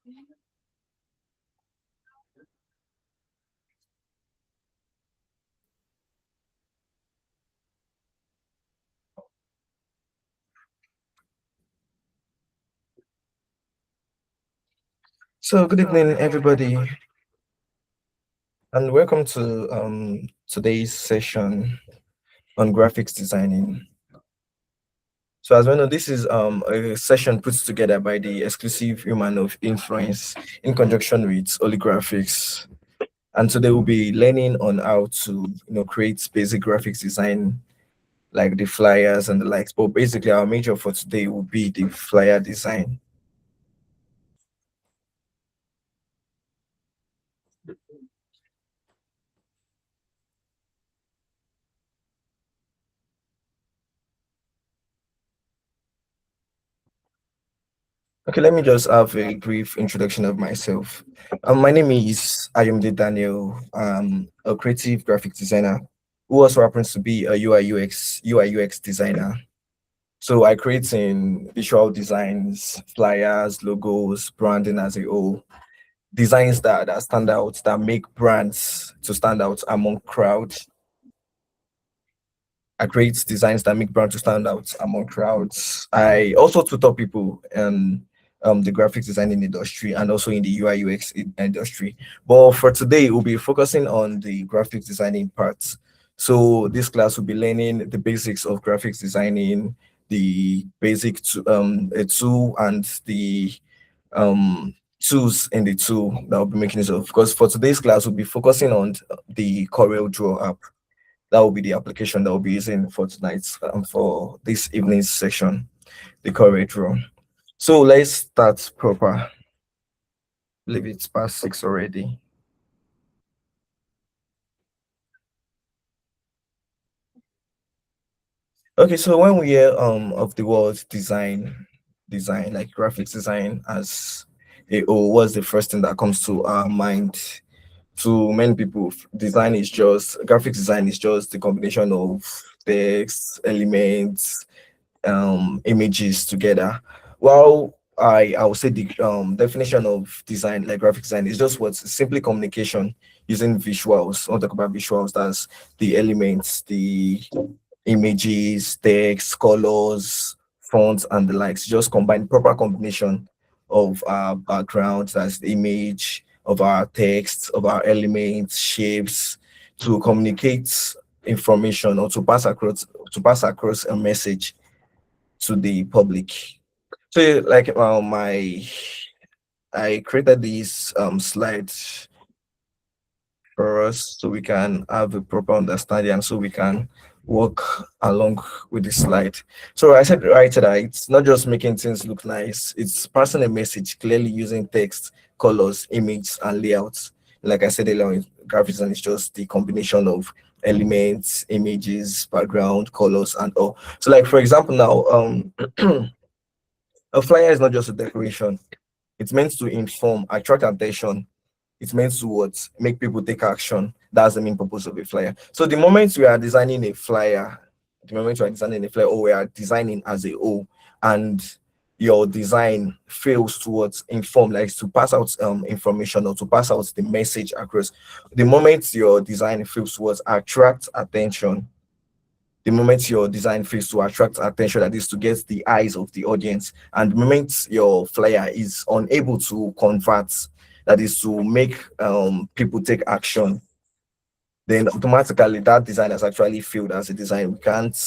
So, good evening, everybody, and welcome to today's session on graphics designing. So, as we know, this is a session put together by the exclusive human of influence in conjunction with Graphics. And today we'll be learning on how to create basic graphics design like the flyers and the likes. But basically, our major for today will be the flyer design. Okay, let me just have a brief introduction of myself. My name is Ayomide Daniel. A creative graphic designer who also happens to be a UI UX designer. So I create in visual designs, flyers, logos, branding as a whole, designs that stand out, that make brands to stand out among crowds. I create designs that make brands to stand out among crowds. I also tutor people in the graphic designing industry and also in the UI UX industry. But for today, we'll be focusing on the graphic designing part. So this class will be learning the basics of graphics designing, the basic a tool and the tools in the tool that will be making use of. Because for today's class, we'll be focusing on the Corel Draw app. That will be the application that we'll be using for tonight's for this evening's session, the Corel Draw. So let's start proper. Believe it's past 6 already. Okay, so when we hear of the word design like graphics design as a whole, what's the first thing that comes to our mind? To many people, graphics design is just the combination of text, elements, images together. Well, I would say the definition of design, like graphic design, is just what's simply communication using visuals. I'll talk about visuals, that's the elements, the images, text, colors, fonts, and the likes. Just combine proper combination of our backgrounds, as the image, of our text, of our elements, shapes, to communicate information or to pass across a message to the public. So like my I created these slides for us so we can have a proper understanding and so we can work along with the slide. So I said right that it's not just making things look nice, it's passing a message clearly using text, colors, images, and layouts. Like I said earlier, graphics design is just the combination of elements, images, background, colors, and all. So like for example now, a flyer is not just a decoration. It's meant to inform, attract attention. It's meant to what? Make people take action. That's the main purpose of a flyer. So the moment we are designing a flyer, or we are designing as a whole, and your design fails towards inform, like to pass out information or to pass out the message across. The moment your design fails towards attract attention, the moment your design fails to attract attention, that is to get the eyes of the audience, and the moment your flyer is unable to convert, that is to make people take action, then automatically that design has actually failed as a design. We can't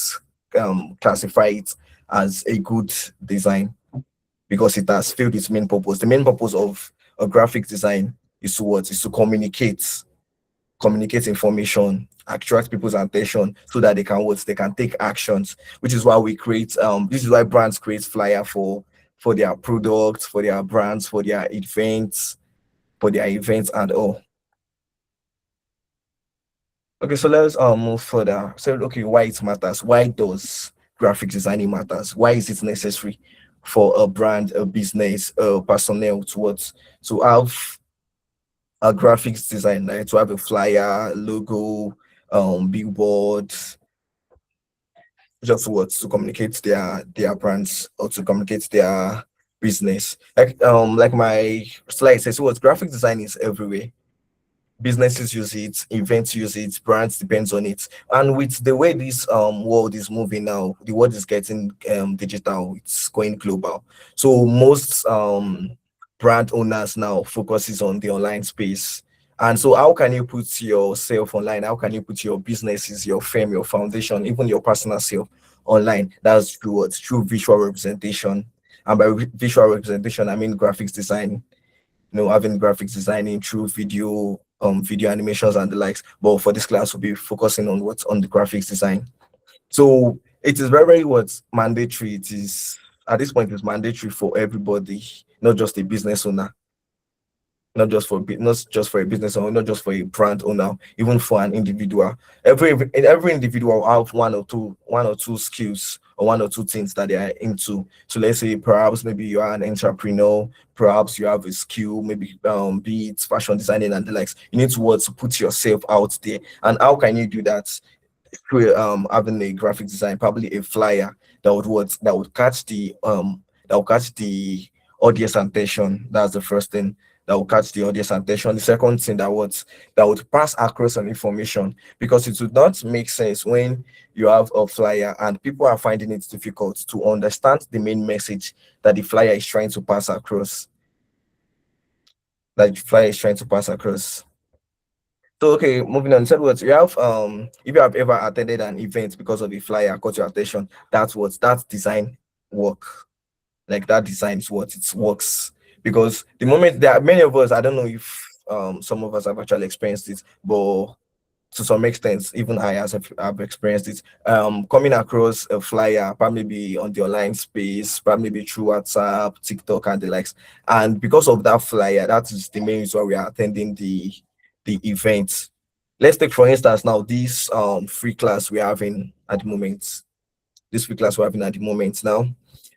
classify it as a good design because it has failed its main purpose. The main purpose of a graphic design is to what? Is to communicate information, attract people's attention so that they can take actions, which is why we create this is why brands create flyer for their products, for their brands, for their events and all. Okay, so let's move further. So okay, why it matters? Why does graphic designing matters? Why is it necessary for a brand, a business, a personnel to have a graphics design, like to have a flyer, logo, billboard, just what to communicate their brands or to communicate their business. Like my slide says, what graphic design is everywhere. Businesses use it, events use it, brands depends on it. And with the way this world is moving now, the world is getting digital, it's going global. So most brand owners now focuses on the online space. And so how can you put yourself online? How can you put your businesses, your firm, your foundation, even your personal self online? That's through what? Through visual representation. And by visual representation, I mean graphics design, having graphics designing through video animations and the likes. But for this class, we'll be focusing on what's on the graphics design. So it is very, very what's mandatory. It is at this point it's mandatory for everybody, not just a business owner, not just for a business owner, not just for a brand owner, even for an individual. Every individual will have one or two skills or one or two things that they are into. So let's say perhaps maybe you are an entrepreneur, perhaps you have a skill, maybe be it fashion designing and the likes. You need to what to put yourself out there. And how can you do that? Through having a graphic design, probably a flyer that would catch the audience attention. That's the first thing that will catch the audience attention. The second thing that would pass across some information, because it would not make sense when you have a flyer and people are finding it difficult to understand the main message that the flyer is trying to pass across. That the flyer is trying to pass across. So okay, moving on. So what you have if you have ever attended an event because of a flyer caught your attention, that's design work. Like that design is what it works. Because the moment there are many of us, I don't know if some of us have actually experienced it, but to some extent, even I as have experienced it. Coming across a flyer, probably maybe on the online space, probably maybe through WhatsApp, TikTok, and the likes. And because of that flyer, that is the main reason why we are attending the event. Let's take for instance now this free class we're having at the moment. This free class we're having at the moment now.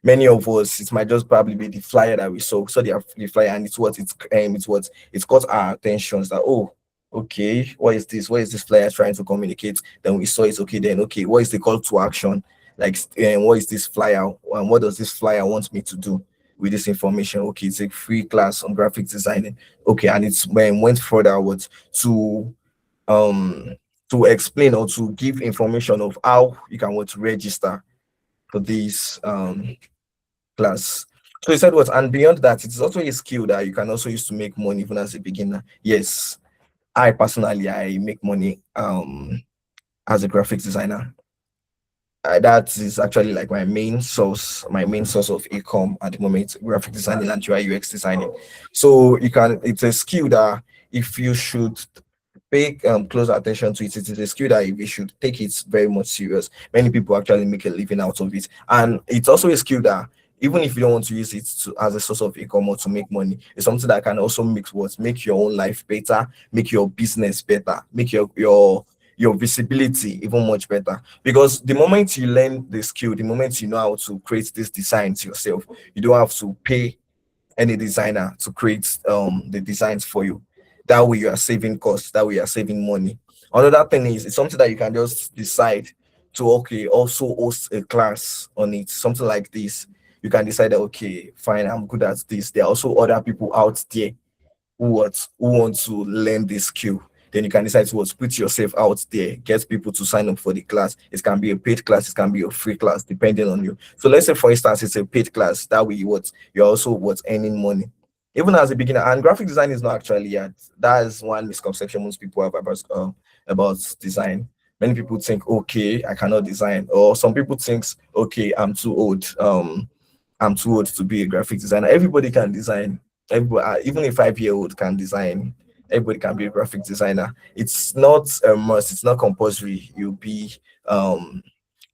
Many of us, it might just probably be the flyer that we saw the flyer, and it's caught our attentions that, oh, okay, what is this? What is this flyer trying to communicate? Then we saw it, okay, then okay, what is the call to action? Like, what is this flyer? What does this flyer want me to do with this information? Okay, it's a free class on graphic designing. Okay, and it's when went further what to um to explain or to give information of how you can want to register for this class. So he said what, and beyond that, it is also a skill that you can also use to make money even as a beginner. Yes, I personally I make money as a graphic designer. That is actually like my main source of income at the moment, graphic designing and UI UX designing. So it's a skill that if you should pay close attention to it, it is a skill that we should take it very much serious. Many people actually make a living out of it, and it's also a skill that even if you don't want to use it to as a source of income or to make money, it's something that can also make your own life better, make your business better, make your visibility even much better. Because the moment you learn the skill, the moment you know how to create these designs yourself, you don't have to pay any designer to create the designs for you. That way you are saving costs, that way you are saving money. Another thing is it's something that you can just decide to okay also host a class on it, something like this. You can decide that okay, fine, I'm good at this. There are also other people out there who want to learn this skill. Then you can decide to what put yourself out there, get people to sign up for the class. It can be a paid class, it can be a free class, depending on you. So let's say for instance it's a paid class. That way you're also earning money. Even as a beginner, and graphic design is not actually yet. That is one misconception most people have about design. Many people think, okay, I cannot design, or some people thinks, okay, I'm too old to be a graphic designer. Everybody can design. Everybody, even a 5 year old can design. Everybody can be a graphic designer. It's not a must. It's not compulsory. You'll be um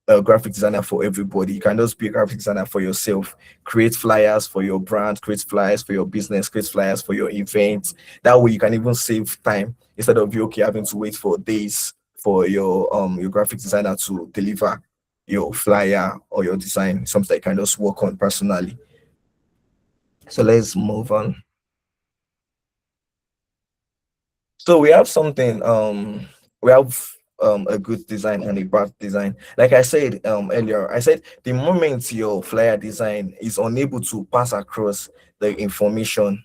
a graphic designer for everybody. You can just be a graphic designer for yourself. Create flyers for your brand, create flyers for your business, create flyers for your events. That way you can even save time instead of you okay having to wait for days for your graphic designer to deliver your flyer or your design, something that you can just work on personally. So let's move on. So we have something we have a good design and a bad design. Like I said earlier, I said the moment your flyer design is unable to pass across the information,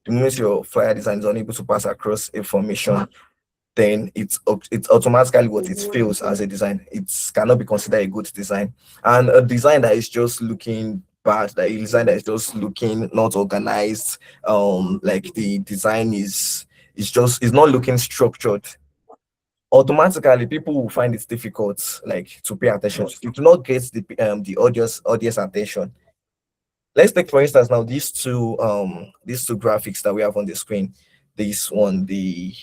the moment your flyer design is unable to pass across information, then it's automatically what it fails as a design. It cannot be considered a good design. And a design that is just looking bad, that a design that is just looking not organized, like the design is not looking structured, automatically people will find it difficult like to pay attention. You do not get the audience attention. Let's take for instance now these two graphics that we have on the screen. This one, the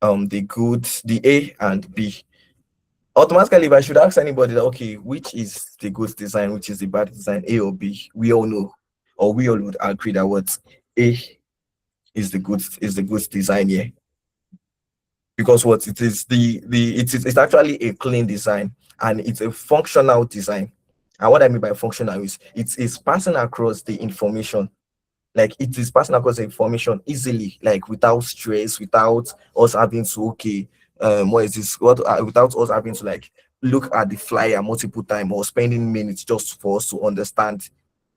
A and B. Automatically, if I should ask anybody that okay, which is the good design, which is the bad design, A or B, we all know, or we all would agree that what A is the good design here, because what it is it's actually a clean design and it's a functional design. And what I mean by functional is it is passing across the information, like it is passing across the information easily, like without stress, without us having to okay, what is this, what without us having to like look at the flyer multiple times or spending minutes just for us to understand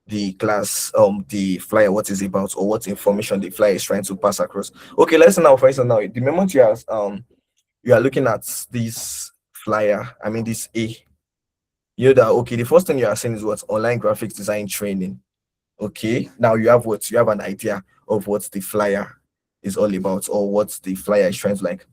the class, the flyer, what is about, or what information the flyer is trying to pass across. Okay, let's say now for instance now the moment you are looking at this flyer, I mean this A, you know that okay, the first thing you are saying is what online graphics design training. Okay, now you have what you have an idea of what the flyer is all about, or what the flyer is trying to like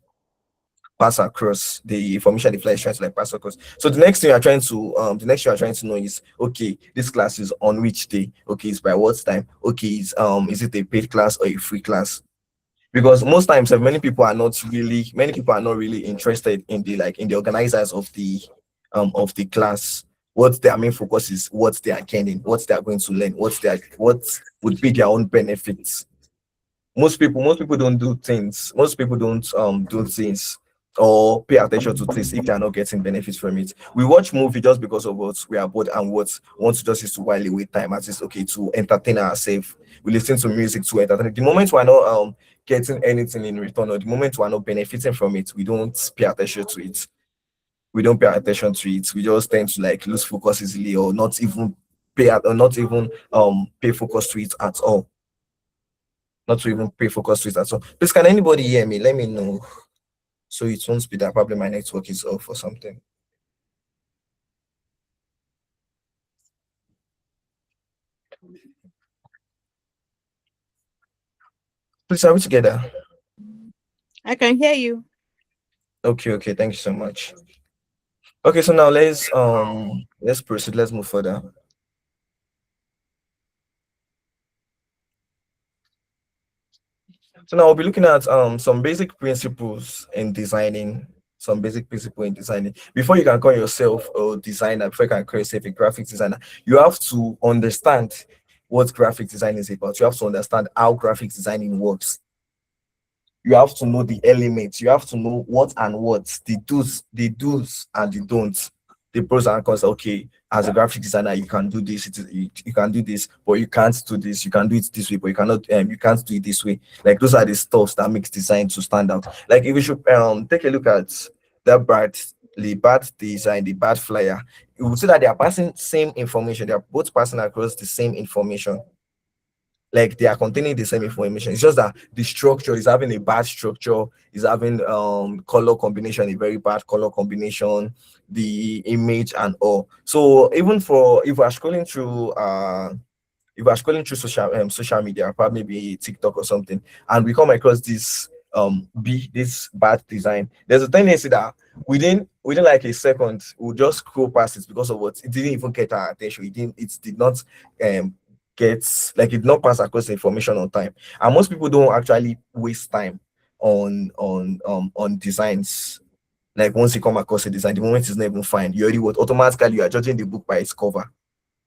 pass across, the information the flyer is trying to like pass across. So the next thing you are trying to know is okay, this class is on which day, okay, it's by what time, okay, is it a paid class or a free class? Because most times many people are not really interested in the like in the organizers of the class. What their main focus is, what they are gaining, what they are going to learn, what would be their own benefits. Most people don't do things, most people don't do things or pay attention to things if they are not getting benefits from it. We watch movie just because of what we are bored and what we want to just use to while away time, as is okay to entertain ourselves. We listen to music to entertain. The moment we're not getting anything in return, or the moment we're not benefiting from it, we don't pay attention to it. We don't pay attention to it. We just tend to like lose focus easily, or not even pay focus to it at all. Not to even pay focus to it at all. Please, can anybody hear me? Let me know. So it won't be that probably my network is off or something. Please, are we together? I can hear you. Okay, okay, thank you so much. Okay, so now let's proceed, let's move further. So now we'll be looking at some basic principles in designing, some basic principle in designing. Before you can call yourself a designer, before you can call yourself a graphic designer, you have to understand what graphic design is about. You have to understand how graphic designing works. You have to know the elements. You have to know what and what, the do's and the don'ts, the pros and cons. Okay, as a graphic designer, you can do this. You can do this, but you can't do this. You can do it this way, but you can't do it this way. Like those are the stuffs that makes design to stand out. Like if you should take a look at the bad design, the bad flyer, you will see that they are passing same information. They are both passing across the same information, like they are containing the same information. It's just that the structure is having a bad structure, is having color combination, a very bad color combination, the image and all. So even for if we're scrolling through social media, probably maybe TikTok or something, and we come across this bad design, there's a tendency that within like a second we'll just scroll past it because of what it didn't even get our attention. It did not um it did not pass across the information on time. And most people don't actually waste time on designs. Like once you come across a design, the moment it's not even fine, you already what automatically you are judging the book by its cover.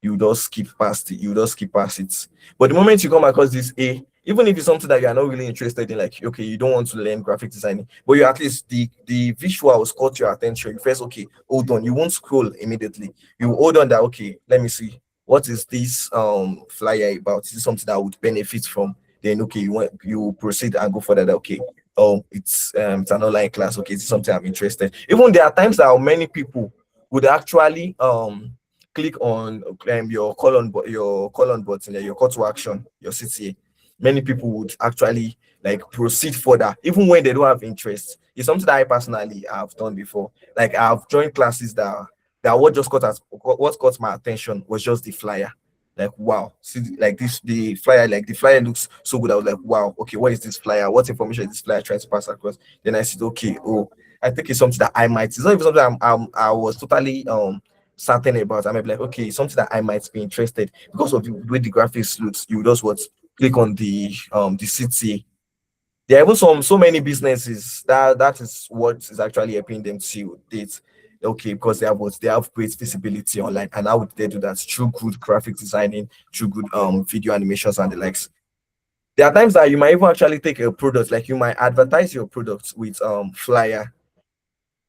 You just skip past it. You just skip past it. But the moment you come across this A, even if it's something that you are not really interested in, like okay, you don't want to learn graphic designing, but you at least the visuals caught your attention. You first okay, hold on. You won't scroll immediately. You hold on that okay, let me see what is this flyer about. Is this something that I would benefit from? Then okay, you proceed and go further. That, okay, Oh, it's an online class. Okay, it's something I'm interested. Even there are times that many people would actually click on your colon button, your call to action, your CTA. Many people would actually like proceed further, even when they don't have interest. It's something that I personally have done before. Like I've joined classes that what caught my attention was just the flyer. Like wow, see like this the flyer looks so good. I was like, wow, okay, what is this flyer? What information is this flyer trying to pass across? Then I said, okay, oh, I think it's something that I might. It's not even something I was totally certain about. I might be like, okay, it's something that I might be interested because of the way the graphics looks. You just what click on the city. There are even so many businesses that is what is actually helping them to date. Okay, because they have great visibility online, and how would they do that? Through good graphic designing, through good video animations and the likes. There are times that you might even actually take a product, like you might advertise your product with flyer,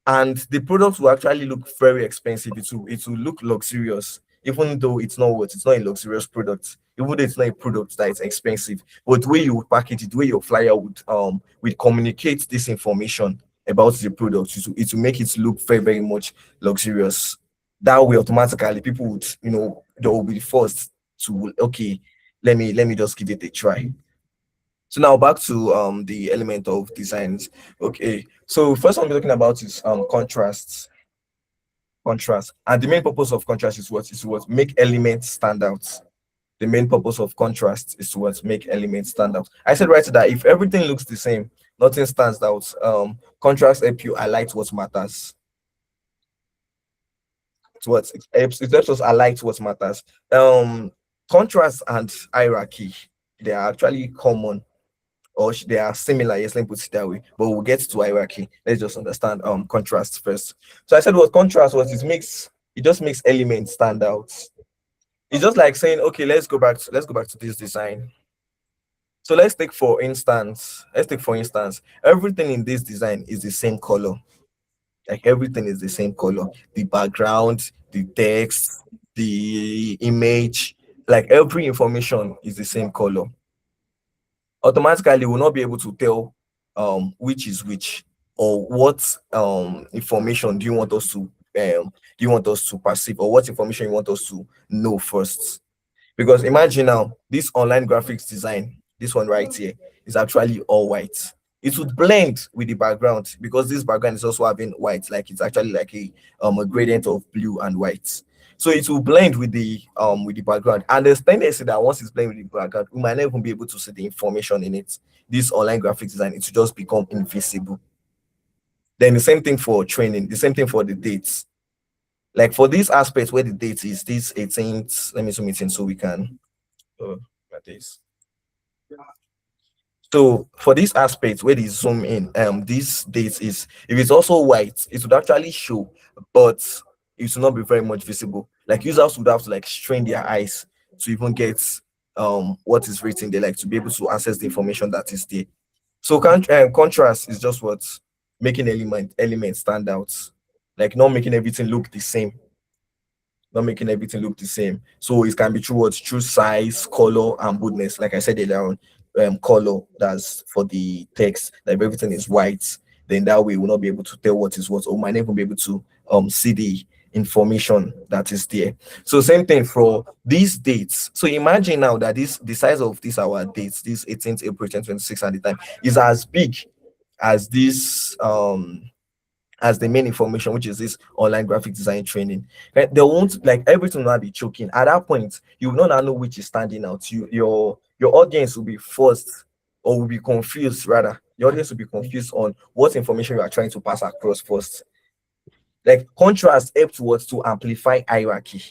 and the product will actually look very expensive. It will look luxurious, even though it's not a luxurious product, even though it's not a product that is expensive. But the way you would package it, the way your flyer would communicate this information about the product, it will make it look very, very much luxurious. That way automatically people would, they will be forced to, okay, let me just give it a try. So now back to the element of designs. Okay, so first one we're talking about is contrasts. Contrast. And the main purpose of contrast is what make elements stand out. The main purpose of contrast is to what make elements stand out. I said right that if everything looks the same, nothing stands out. Contrast help you highlight what matters. It helps us highlight what matters. Contrast and hierarchy, they are actually common, or they are similar. Yes, let me put it that way. But we'll get to hierarchy. Let's just understand contrast first. So I said what contrast was. It just makes elements stand out. It's just like saying, okay, let's go back to this design. So let's take for instance, everything in this design is the same color. Like everything is the same color. The background, the text, the image, like every information is the same color. Automatically we'll not be able to tell which is which, or what information do you want us to perceive, or what information you want us to know first. Because imagine now this online graphics design, this one right here, is actually all white. It would blend with the background because this background is also having white, like it's actually like a gradient of blue and white. So it will blend with the background. And there's tendency that once it's blending with the background, we might not even be able to see the information in it. This online graphics design, it will just become invisible. Then the same thing for training, the same thing for the dates. Like for this aspect where the date is this 18th, let me zoom it in so we can that is. So for this aspect where they zoom in, this date is, if it's also white, it would actually show, but it will not be very much visible. Like users would have to like strain their eyes to even get what is written there, like to be able to access the information that is there. So contrast is just what making elements stand out, like not making everything look the same, not making everything look the same. So it can be through what, through size, color, and boldness. Like I said earlier on, color, that's for the text. Like if everything is white, then that way we'll not be able to tell what is what, or might not even be able to see the information that is there. So same thing for these dates. So imagine now that the size of these our dates, this 18th April 2026 at the time, is as big as this as the main information, which is this online graphic design training. Right? They won't, like, everything will not be choking. At that point, you will not know which is standing out. Your audience will be forced, or will be confused rather. Your audience will be confused on what information you are trying to pass across first. Like contrast helps towards to amplify hierarchy.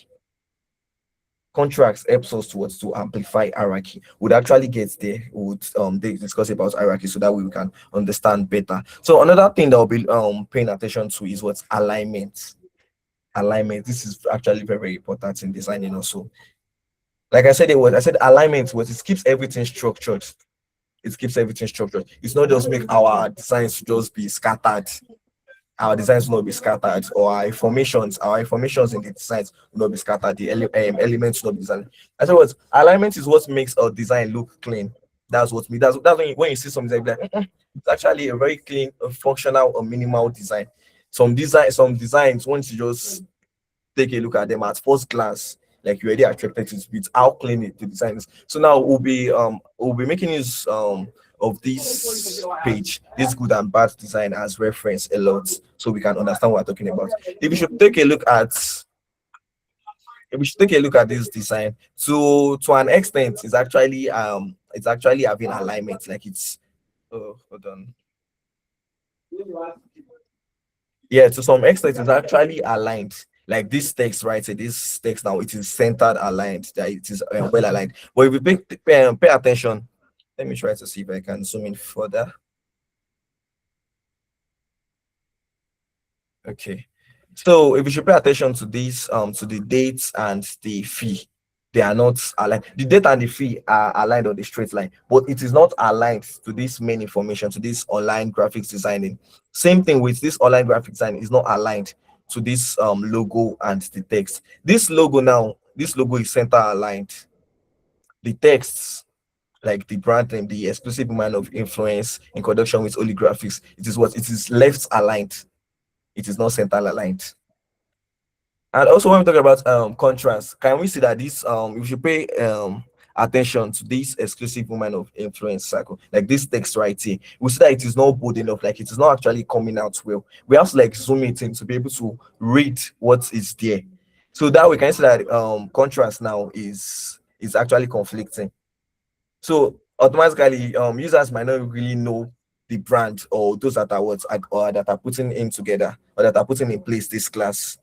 Contracts helps us towards to amplify hierarchy. Would actually get there. Would they discuss about hierarchy so that way we can understand better. So another thing that will be paying attention to is what's alignment. Alignment. This is actually very, very important in designing also. Like I said alignment was, it keeps everything structured. It keeps everything structured. It's not just make our designs just be scattered. Our designs will not be scattered, or our informations in the designs will not be scattered. The elements will not be scattered. I said what alignment is what makes our design look clean. That's what me. That's when you see something like that. It's actually a very clean, functional, or minimal design. Some designs, once you just take a look at them at first glance, like you're already attracted to it with how clean the design is. So now we'll be making use of this page, this good and bad design as reference a lot, so we can understand what we're talking about. If you should take a look at if we should take a look at this design, to an extent, it's actually having alignment, like it's oh hold on. Yeah, to some extent it's actually aligned, like this text, right? So this text now, it is centered aligned, that it is well aligned. But if you pay attention, let me try to see if I can zoom in further. Okay. So if you should pay attention to this, to the dates and the fee, they are not aligned. The date and the fee are aligned on the straight line, but it is not aligned to this main information, to this online graphics designing. Same thing with this online graphic design is not aligned to this logo and the text. This logo is center aligned. The texts, like the brand name, the exclusive man of influence in conjunction with Oli Graphics, it is left aligned. It is not center aligned. And also, when we talk about contrast, can we see that this we should pay attention to this exclusive woman of influence cycle, like this text right here. We see that it is not bold enough, like it is not actually coming out well. We have to like zoom it in to be able to read what is there. So that we can see that contrast now is actually conflicting. So automatically, users might not really know the brand, or those that are or that are putting in together, or that are putting in place this class.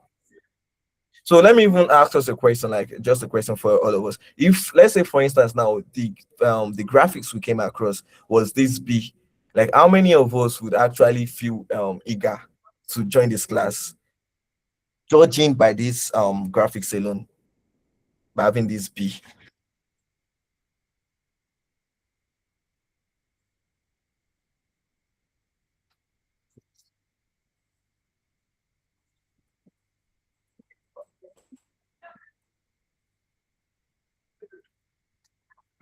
So let me even ask us a question, like just a question for all of us. If, let's say, for instance, now the graphics we came across was this B, like how many of us would actually feel eager to join this class, judging by this graphics alone, by having this B?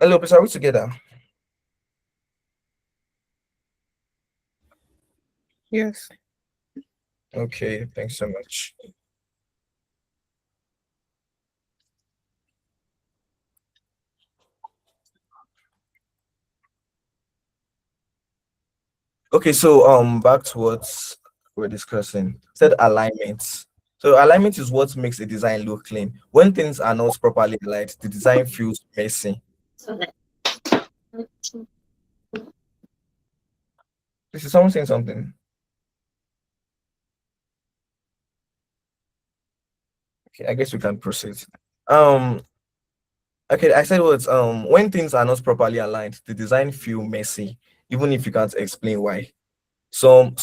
Hello, please, are we together? Yes. Okay, thanks so much. Okay, so back to what we're discussing. Said alignment. So alignment is what makes a design look clean. When things are not properly aligned, the design feels messy. This is someone saying something. Okay, I guess we can proceed. Um, okay, I said what when things are not properly aligned, the design feel messy, even if you can't explain why. So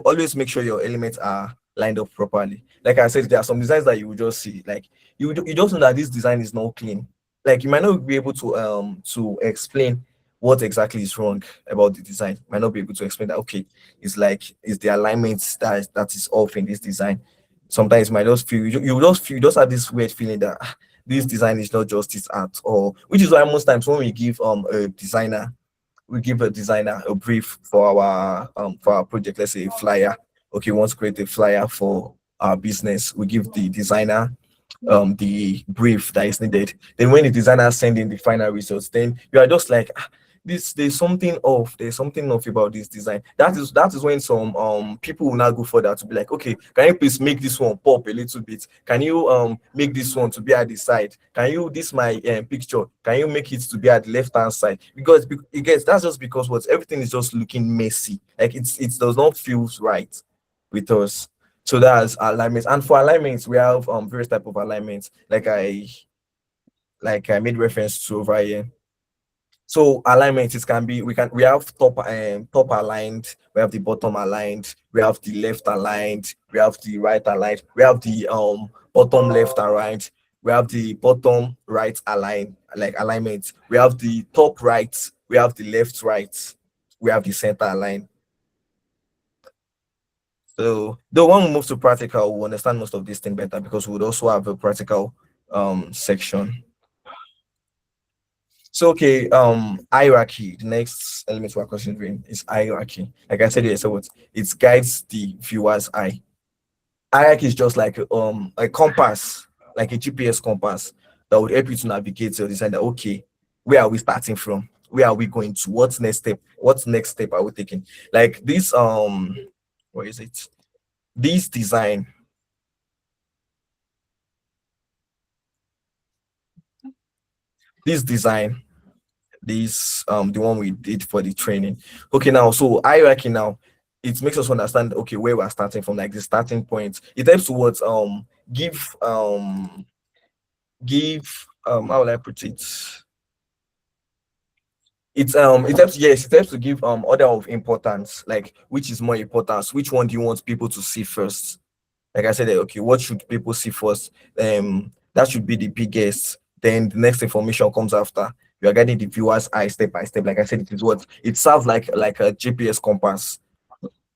always make sure your elements are lined up properly. Like I said, there are some designs that you will just see, like you just know that this design is not clean. Like you might not be able to explain what exactly is wrong about the design. You might not be able to explain that. Okay, it's the alignment that is off in this design. Sometimes you might just feel you just have this weird feeling that this design is not justice art, or which is why most times when we give a designer a brief for our project, let's say a flyer. Okay, we want to create a flyer for our business. We give the designer the brief that is needed. Then when the designer send in the final results, then you are just like, this there's something off about this design. That is when some people will now go further to be like, okay, can you please make this one pop a little bit? Can you make this one to be at the side? Can you, this my picture, can you make it to be at the left hand side? Because it gets, that's just because what, everything is just looking messy, like it does not feel right with us. So that's alignments. And for alignments, we have various type of alignments, like I made reference to over here. So alignment, it can be, we have top aligned, we have the bottom aligned, we have the left aligned, we have the right aligned, we have the bottom left and right, we have the bottom right aligned, like alignment, we have the top right, we have the left right, we have the center aligned. So though when we move to practical, we'll understand most of these things better, because we would also have a practical section. So okay, hierarchy. The next element we're considering is hierarchy. Like I said, so what it guides the viewer's eye. Hierarchy is just like a compass, like a GPS compass that would help you to navigate or decide that okay, where are we starting from? Where are we going to? What's next step? What's next step are we taking? Like this what is it? This design, this design, this the one we did for the training. Okay, now so hierarchy now it makes us understand okay where we're starting from, like the starting point. It helps towards give how will I put it? It helps, yes, it helps to give order of importance, like which is more important, which one do you want people to see first. Like I said, okay, what should people see first? That should be the biggest. Then the next information comes after. You are guiding the viewer's eye step by step. Like I said, it is what it serves like a GPS compass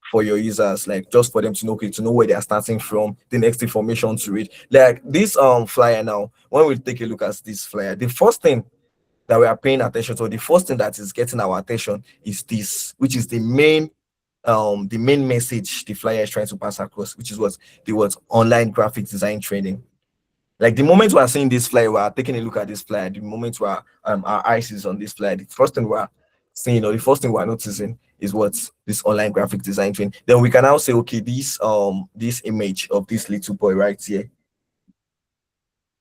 for your users, like just for them to know, okay, to know where they are starting from, the next information to read. Like this flyer now, when we take a look at this flyer, the first thing that we are paying attention to, the first thing that is getting our attention is this, which is the main message the flyer is trying to pass across, which is what the word online graphic design training. Like the moment we are seeing this flyer, we are taking a look at this flyer. The moment we are our eyes is on this flyer, the first thing we are seeing or the first thing we are noticing is what this online graphic design training. Then we can now say, okay, this image of this little boy right here.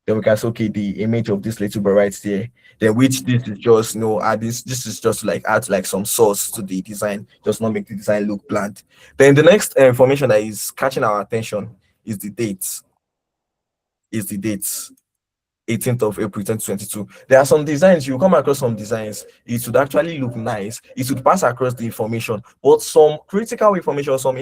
Then we can say, okay, the image of this little boy right there. Then which this is just add this is just like add like some sauce to the design, just not make the design look bland. Then the next information that is catching our attention is the dates. Is the dates. 18th of April 2022. There are some designs, you come across some designs, it would actually look nice, it would pass across the information, but some critical information, some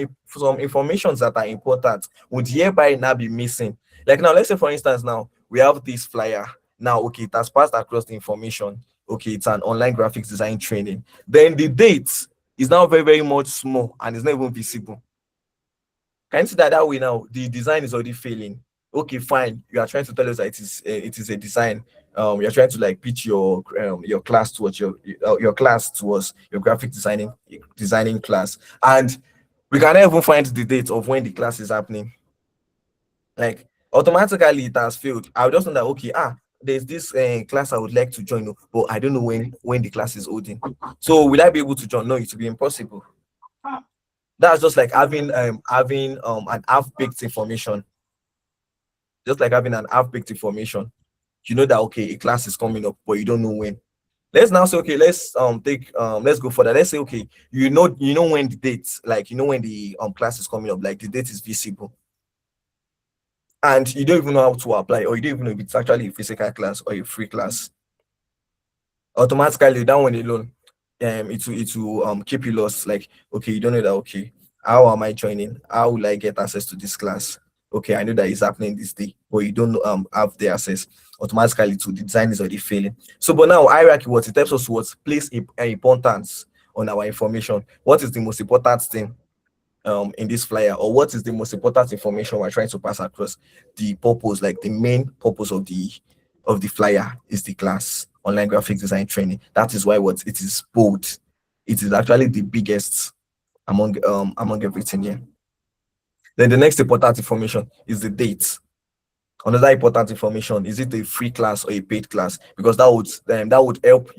informations that are important would hereby now be missing. Like now, let's say for instance, now we have this flyer. Now, okay, it has passed across the information. Okay, it's an online graphics design training. Then the date is now very, very much small and it's not even visible. Can you see that way now? The design is already failing. Okay, fine. You are trying to tell us that it is a design. You're trying to like pitch your class towards your class towards your graphic designing class, and we cannot even find the date of when the class is happening. Like automatically it has failed. I would just know that okay, there's this class I would like to join, but I don't know when the class is holding. So will I be able to join? No, it will be impossible. That's just like having an half-baked information, just like having an half-baked information. You know that okay, a class is coming up, but you don't know when. Let's now say okay, let's go further. Let's say okay, you know when the date, like you know when the class is coming up, like the date is visible, and you don't even know how to apply, or you don't even know if it's actually a physical class or a free class. Automatically that one alone, it will keep you lost. Like okay, you don't know that okay, how am I joining? How will I get access to this class? Okay, I know that it's happening this day, but you don't have the access. Automatically to the design is already failing. So but now hierarchy, what it helps us what place importance on our information. What is the most important thing in this flyer, or what is the most important information we're trying to pass across? The purpose, like the main purpose of the flyer is the class online graphic design training. That is why what it is bold. It is actually the biggest among everything here. Then the next important information is the date. Another important information, is it a free class or a paid class? Because that would help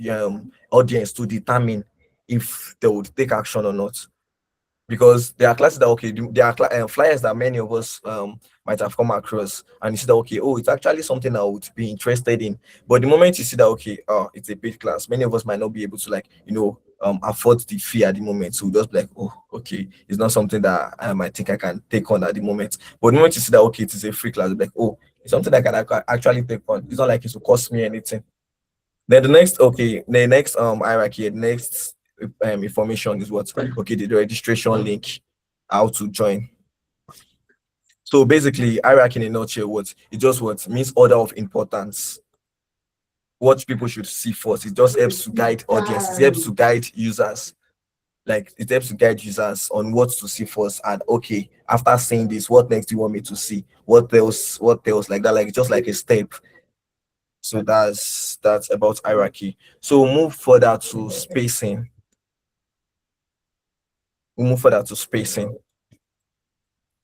audience to determine if they would take action or not. Because there are classes that okay, there are flyers that many of us might have come across, and you see that okay, oh, it's actually something I would be interested in. But the moment you see that okay, it's a paid class, many of us might not be able to like afford the fee at the moment. So we just be like, oh, okay, it's not something that I think I can take on at the moment. But the moment you see that okay, it is a free class, like oh, it's something that I can actually take on. It's not like it will cost me anything. Then the next hierarchy, the next information is what okay, the registration link, how to join. So basically, hierarchy in a nutshell, what it just what means order of importance. What people should see first. It just helps to guide audience. It helps to guide users. Like it helps to guide users on what to see first. And okay, after saying this, what next do you want me to see? What else? What else? Like that? Like just like a step. So that's about hierarchy. So we'll move further to spacing. We'll move further to spacing.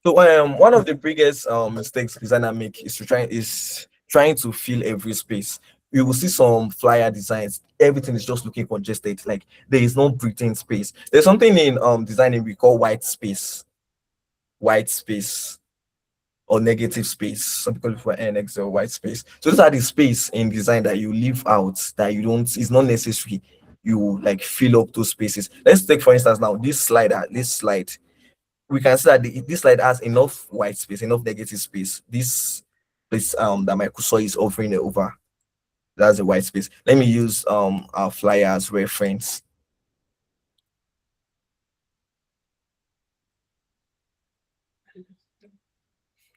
So one of the biggest mistakes designer make is trying to fill every space. You will see some flyer designs, everything is just looking congested, like there is no breathing space. There's something in designing we call white space or negative space. Some people look for NX or white space. So those are the space in design that you leave out, that you don't, it's not necessary. You like fill up those spaces. Let's take for instance now this slide. We can see that this slide has enough white space, enough negative space. This place that my cursor is hovering over, that's a white space. Let me use our flyer as reference.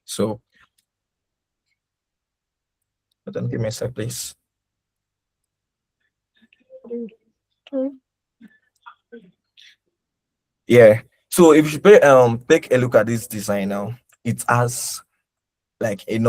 So don't give me a sec, please. Yeah. So if you take a look at this design now, it has like it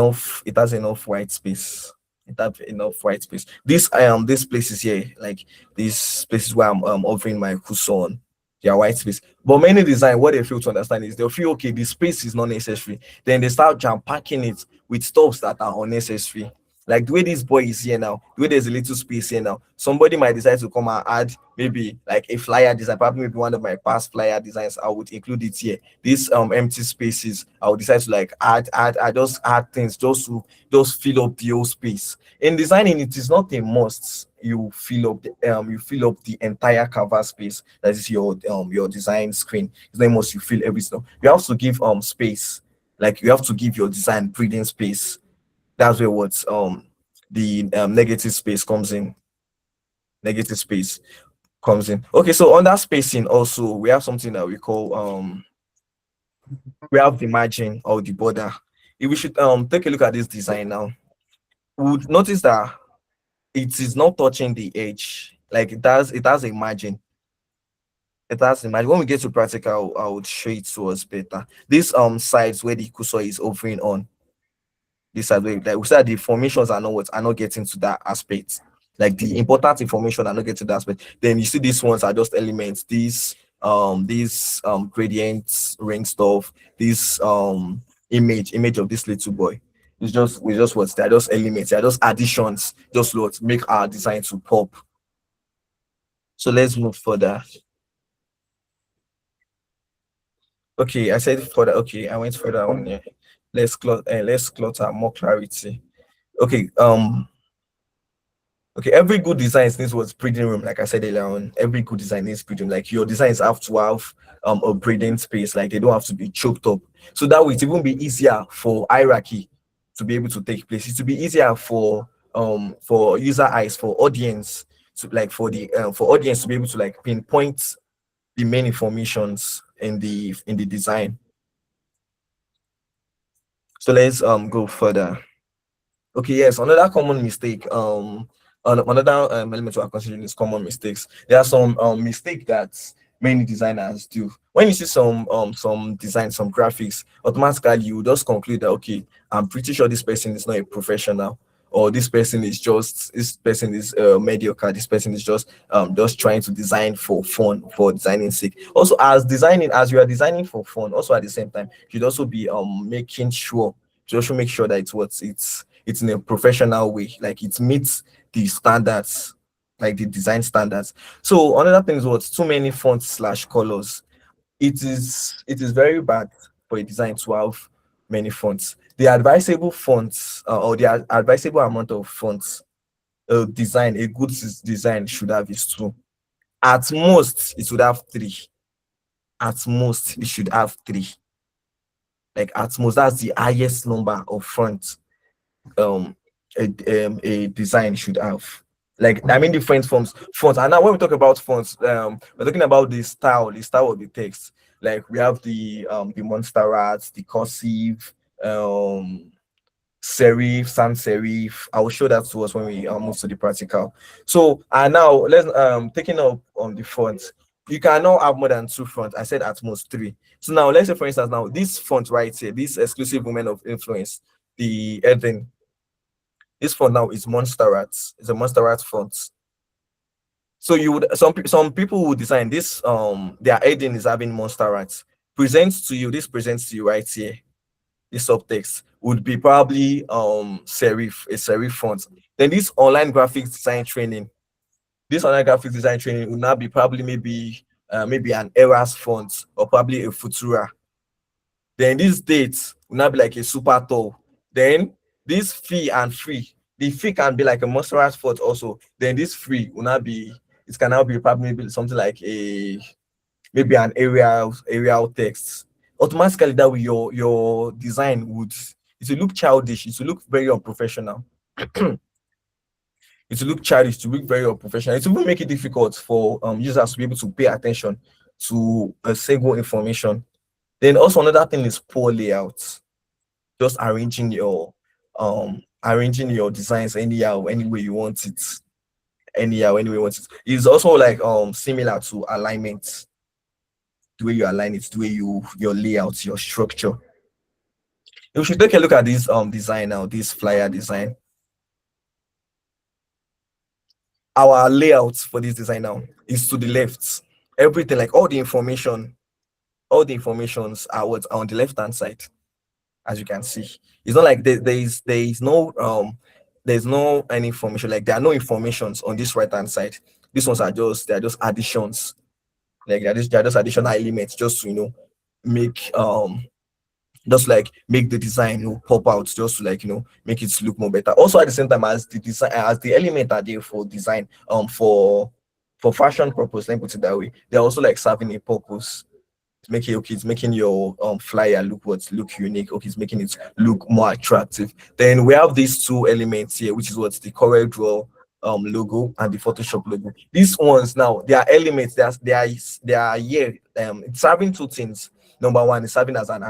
has enough white space. It has enough white space. This places here, like these places where I'm offering my cursor on, they are white space. But many design, what they fail to understand is they feel okay, the space is not necessary. Then they start jam packing it with stuffs that are unnecessary. Like the way this boy is here now, the way there's a little space here now, somebody might decide to come and add maybe like a flyer design, probably maybe one of my past flyer designs, I would include it here. These empty spaces, I would decide to like I just add things just fill up the whole space. In designing, it is not a must you fill up the entire cover space that is your design screen. It's not a must you fill everything. You have to give space, like you have to give your design breathing space. That's where what the negative space comes in. Negative space comes in. Okay, so on that spacing also we have something that we call we have the margin or the border. If we should take a look at this design now, we would notice that it is not touching the edge. Like it has a margin. It has a margin. When we get to practical, I would show it to us better. These sides where the cursor is hovering on, this side where like we said the formations are not getting to that aspect. Like the important information are not getting to that aspect. Then you see these ones are just elements. These gradients, ring stuff, this image of this little boy. It's just we just what they're just elements, they're just additions, just what make our design to pop. So let's move further. Okay, I said further. Okay, I went further on here. Let's clutter more clarity. Okay, okay, every good design needs what's breathing room. Like I said earlier on, every good design needs breathing. Like your designs have to have a breathing space. Like they don't have to be choked up. So that way it will be easier for hierarchy to be able to take place. It will be easier for user eyes, for audience to like for audience to be able to like pinpoint the main informations in the design. So let's go further. Okay, yes, another common mistake. Another element we are considering is common mistakes. There are some mistake that many designers do. When you see some design, some graphics, automatically you just conclude that okay, I'm pretty sure this person is not a professional, or this person is mediocre. This person is just trying to design for fun, for designing sake. Also, as you are designing for fun, also at the same time, you should also be making sure to also make sure that it's in a professional way, like it meets the standards, like the design standards. So another thing is what too many fonts slash colors. It is very bad for a design to have many fonts. The advisable fonts or the advisable amount of fonts a good design should have is two. At most, it should have three. At most, it should have three. Like at most, that's the highest number of fonts um a design should have. Like I mean different fonts. And now when we talk about fonts, we're talking about the style of the text. Like we have the monster arts, the cursive, serif, sans serif. I will show that to us when we move to the practical. So and now let's taking up on the fonts. You cannot have more than two fonts. I said at most three. So now let's say for instance now this font right here, this exclusive women of influence, the Eden This font now is Montserrat. It's a Montserrat font. So you would some people would design this. Their heading is having Montserrat. Presents to you. This presents to you right here. This subtext would be probably a serif font. Then this online graphics design training. This online graphics design training would now be probably maybe an Eras font or probably a Futura. Then these dates will not be like a super tall. Then this fee and free. The fee can be like a Montserrat font also. Then this free will not be, it can now be probably maybe something like a maybe an aerial text. Automatically that way your design would, it will look childish, it will look very unprofessional. It will look childish, to look very unprofessional. It will make it difficult for users to be able to pay attention to a single information. Then also another thing is poor layout. Just arranging your designs anyhow, any way you want it. Anyhow, any way you want it. It's also like similar to alignment. The way you align it, the way your layout, your structure. We should take a look at this design now, this flyer design. Our layout for this design now is to the left. Everything, like all the informations are what's on the left hand side. As you can see, it's not like there is no any information, like there are no informations on this right hand side. These ones are just additions, like they're just additional elements, just to make just like make the design pop out, just to like make it look more better. Also at the same time, as the design, as the element are there for design, for fashion purpose, let me put it that way, they're also like serving a purpose. It's making your flyer look unique. Okay, it's making it look more attractive. Then we have these two elements here, which is what's the Corel Draw logo and the Photoshop logo. These ones now, they are elements. They are here. It's serving two things. Number one is serving as an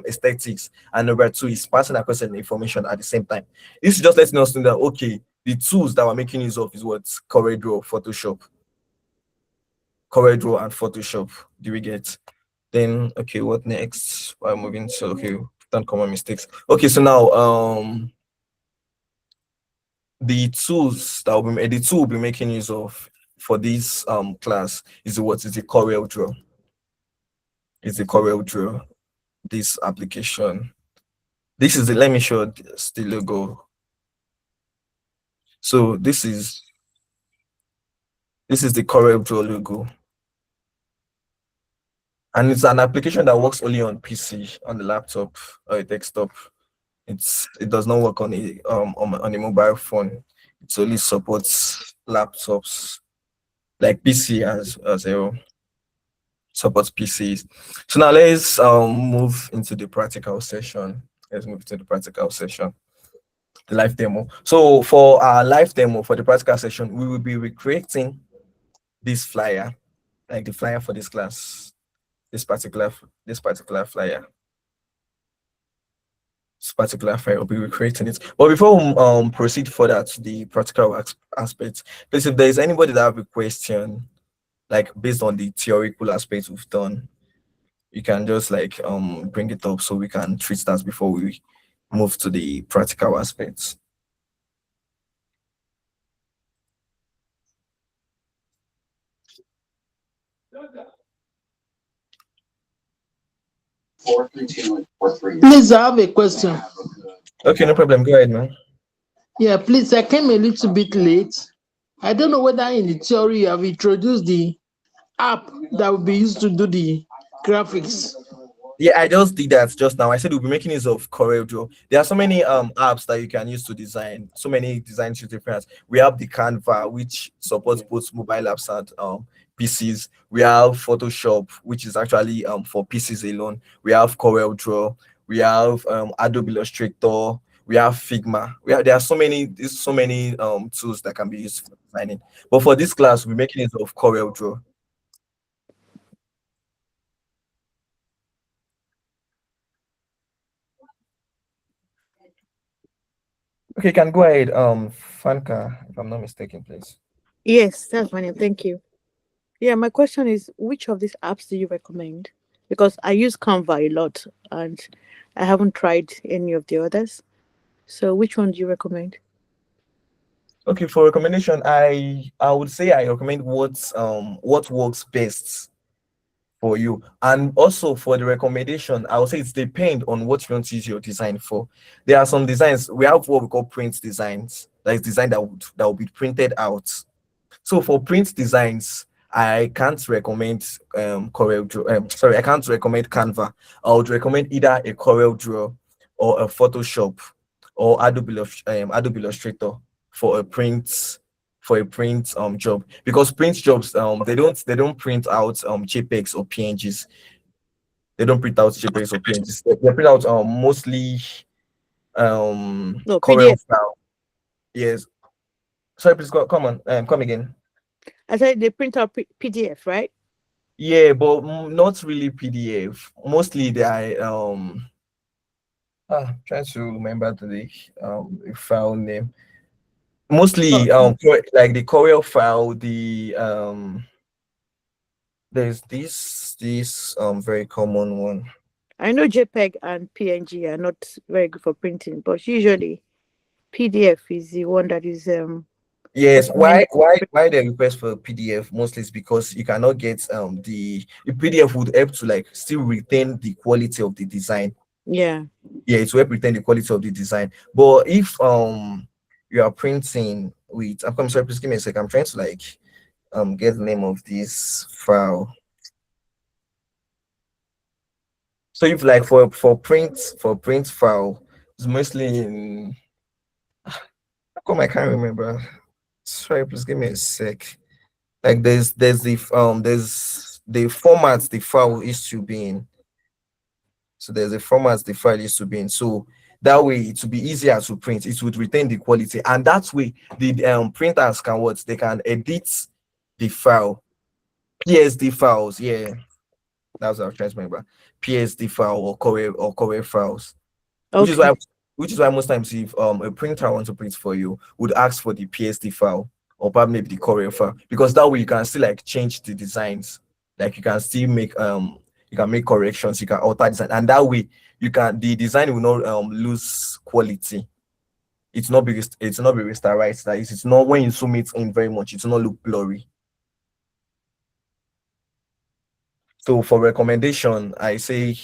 aesthetics, and number two is passing across an information at the same time. This is just letting us know that okay, the tools that we're making use of is what Corel Draw, CorelDRAW and Photoshop. Do we get? Then okay, what next? We're moving to okay, don't common mistakes. Okay, so now the tools that the tool we'll be making use of for this class is what is the CorelDRAW. It's the CorelDRAW, this application. This is the, let me show the logo. So this is the CorelDRAW logo. And it's an application that works only on PC, on the laptop or a desktop. It does not work on a mobile phone. It only supports laptops, like PC as a supports PCs. So now let's move into the practical session. Let's move to the practical session, the live demo. So for our live demo, for the practical session, we will be recreating this flyer, like the flyer for this class. This particular flyer. This particular flyer, will be recreating it. But before we proceed further to the practical aspects, please, if there is anybody that have a question, like based on the theoretical aspects we've done, you can just like bring it up so we can treat that before we move to the practical aspects. Please, I have a question. Okay, no problem. Go ahead, man. Yeah, please, I came a little bit late. I don't know whether in the theory you have introduced the app that will be used to do the graphics. Yeah, I just did that just now. I said we'll be making use of CorelDRAW. There are so many apps that you can use to design. So many design different. We have the Canva, which supports both mobile apps and PCs. We have Photoshop, which is actually for PCs alone. We have CorelDRAW. We have Adobe Illustrator. We have Figma. There are so many tools that can be used for designing. But for this class, we're making use of CorelDRAW. Okay, you can go ahead, Fanka, if I'm not mistaken, please. Yes, that's my name. Thank you. Yeah, my question is, which of these apps do you recommend? Because I use Canva a lot and I haven't tried any of the others. So which one do you recommend? Okay, for recommendation, I would say I recommend what works best for you. And also for the recommendation, I would say it's depend on what you want to use your design for. There are some designs we have what we call print designs. That is design that will be printed out. So for print designs, I can't recommend Corel Draw. Sorry, I can't recommend Canva. I would recommend either a Corel Draw or a Photoshop or Adobe Illustrator for a print job, because print jobs they don't print out JPEGs or PNGs. They don't print out JPEGs or PNGs. They print out mostly No, Corel PDF. file. Yes. Sorry, please come on. Come again. I said they print out PDF, right? Yeah, but not really PDF. Mostly they are trying to remember the file name. Oh, Mostly like the Corel file, the there's this very common one. I know JPEG and PNG are not very good for printing, but usually PDF is the one that is Yes, recommended. why the request for PDF mostly is because you cannot get the PDF would help to like still retain the quality of the design. Yeah. Yeah, it will help retain the quality of the design. But if you are printing with I'm sorry, please give me a sec. I'm trying to like get the name of this file. So if like for print file, it's mostly in how come I can't remember. Sorry, please give me a sec. Like there's the format the file is to be in. So there's a format the file is to be in. So that way it will be easier to print. It would retain the quality, and that way the printers can what they can edit the file, PSD files. Yeah, that's what I was trying to remember. PSD file or Corel files, which is Okay. why most times if a printer wants to print for you would ask for the PSD file or probably maybe the Corel file, because that way you can still like change the designs. Like you can still make you can make corrections, you can alter design, and that way the design will not lose quality. It's not be rasterized. That is, it's not when you zoom it in very much, it will not look blurry. So for recommendation, I say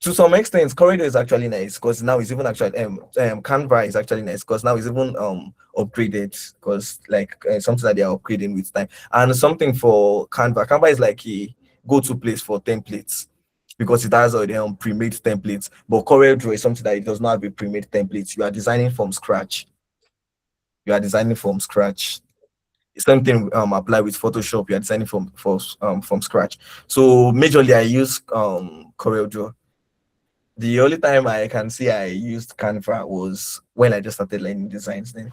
to some extent, Corridor is actually nice because now it's even actually Canva is actually nice because now it's even upgraded, because like something that they are upgrading with time. And something for Canva is like a go-to place for templates because it has already pre-made templates. But CorelDRAW is something that it does not have a pre-made template. You are designing from scratch. Same thing apply with Photoshop. You are designing from scratch. So majorly I use CorelDRAW. The only time I can see I used Canva was when I just started learning designs. Then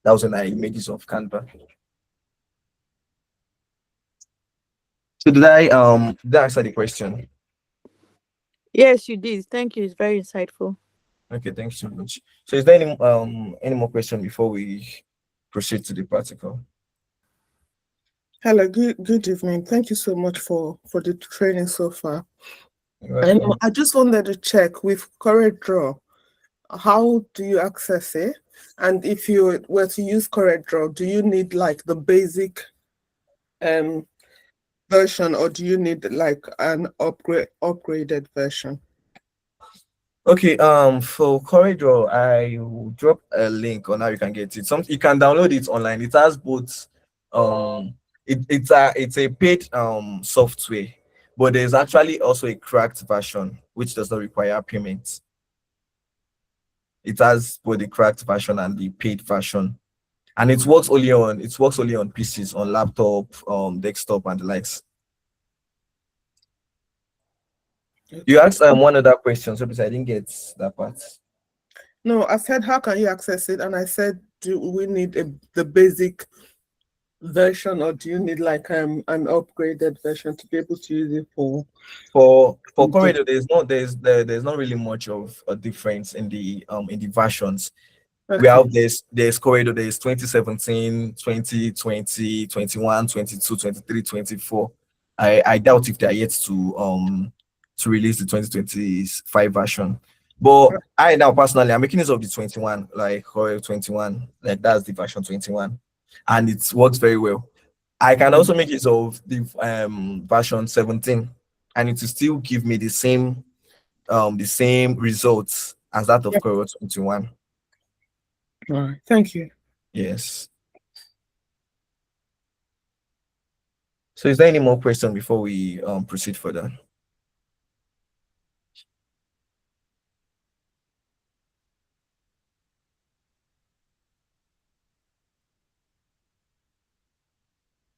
that was when I made use of Canva. So did I answer the question? Yes, you did. Thank you. It's very insightful. Okay, thanks so much. So is there any more question before we proceed to the practical? Hello, good evening. Thank you so much for the training so far. You're And welcome. I just wanted to check with CorelDRAW, how do you access it? And if you were to use CorelDRAW, do you need like the basic version, or do you need like an upgraded version? Okay, for Corridor, I will drop a link on how you can get it. You can download it online. It has both it's a paid software, but there's actually also a cracked version which does not require payment. It has both the cracked version and the paid version, and it works only on PCs, on laptop, desktop, and the likes. You asked one other question, so because I didn't get that part. No, I said, how can you access it? And I said, do we need the basic version, or do you need like an upgraded version to be able to use it for For the- Corridor, there's not really much of a difference in the versions. We Okay. have there's Corridor, there's 2017, 2020, 21, 22, 23, 24. I doubt if they are yet to release the 2025 version. But I now personally, I'm making use of the 21, like Corel 21, like that's the version 21, and it works very well. I can also make use of the version 17, and it will still give me the same results as that of Yeah. Corel 21. All right. Thank you. Yes. So is there any more question before we proceed further?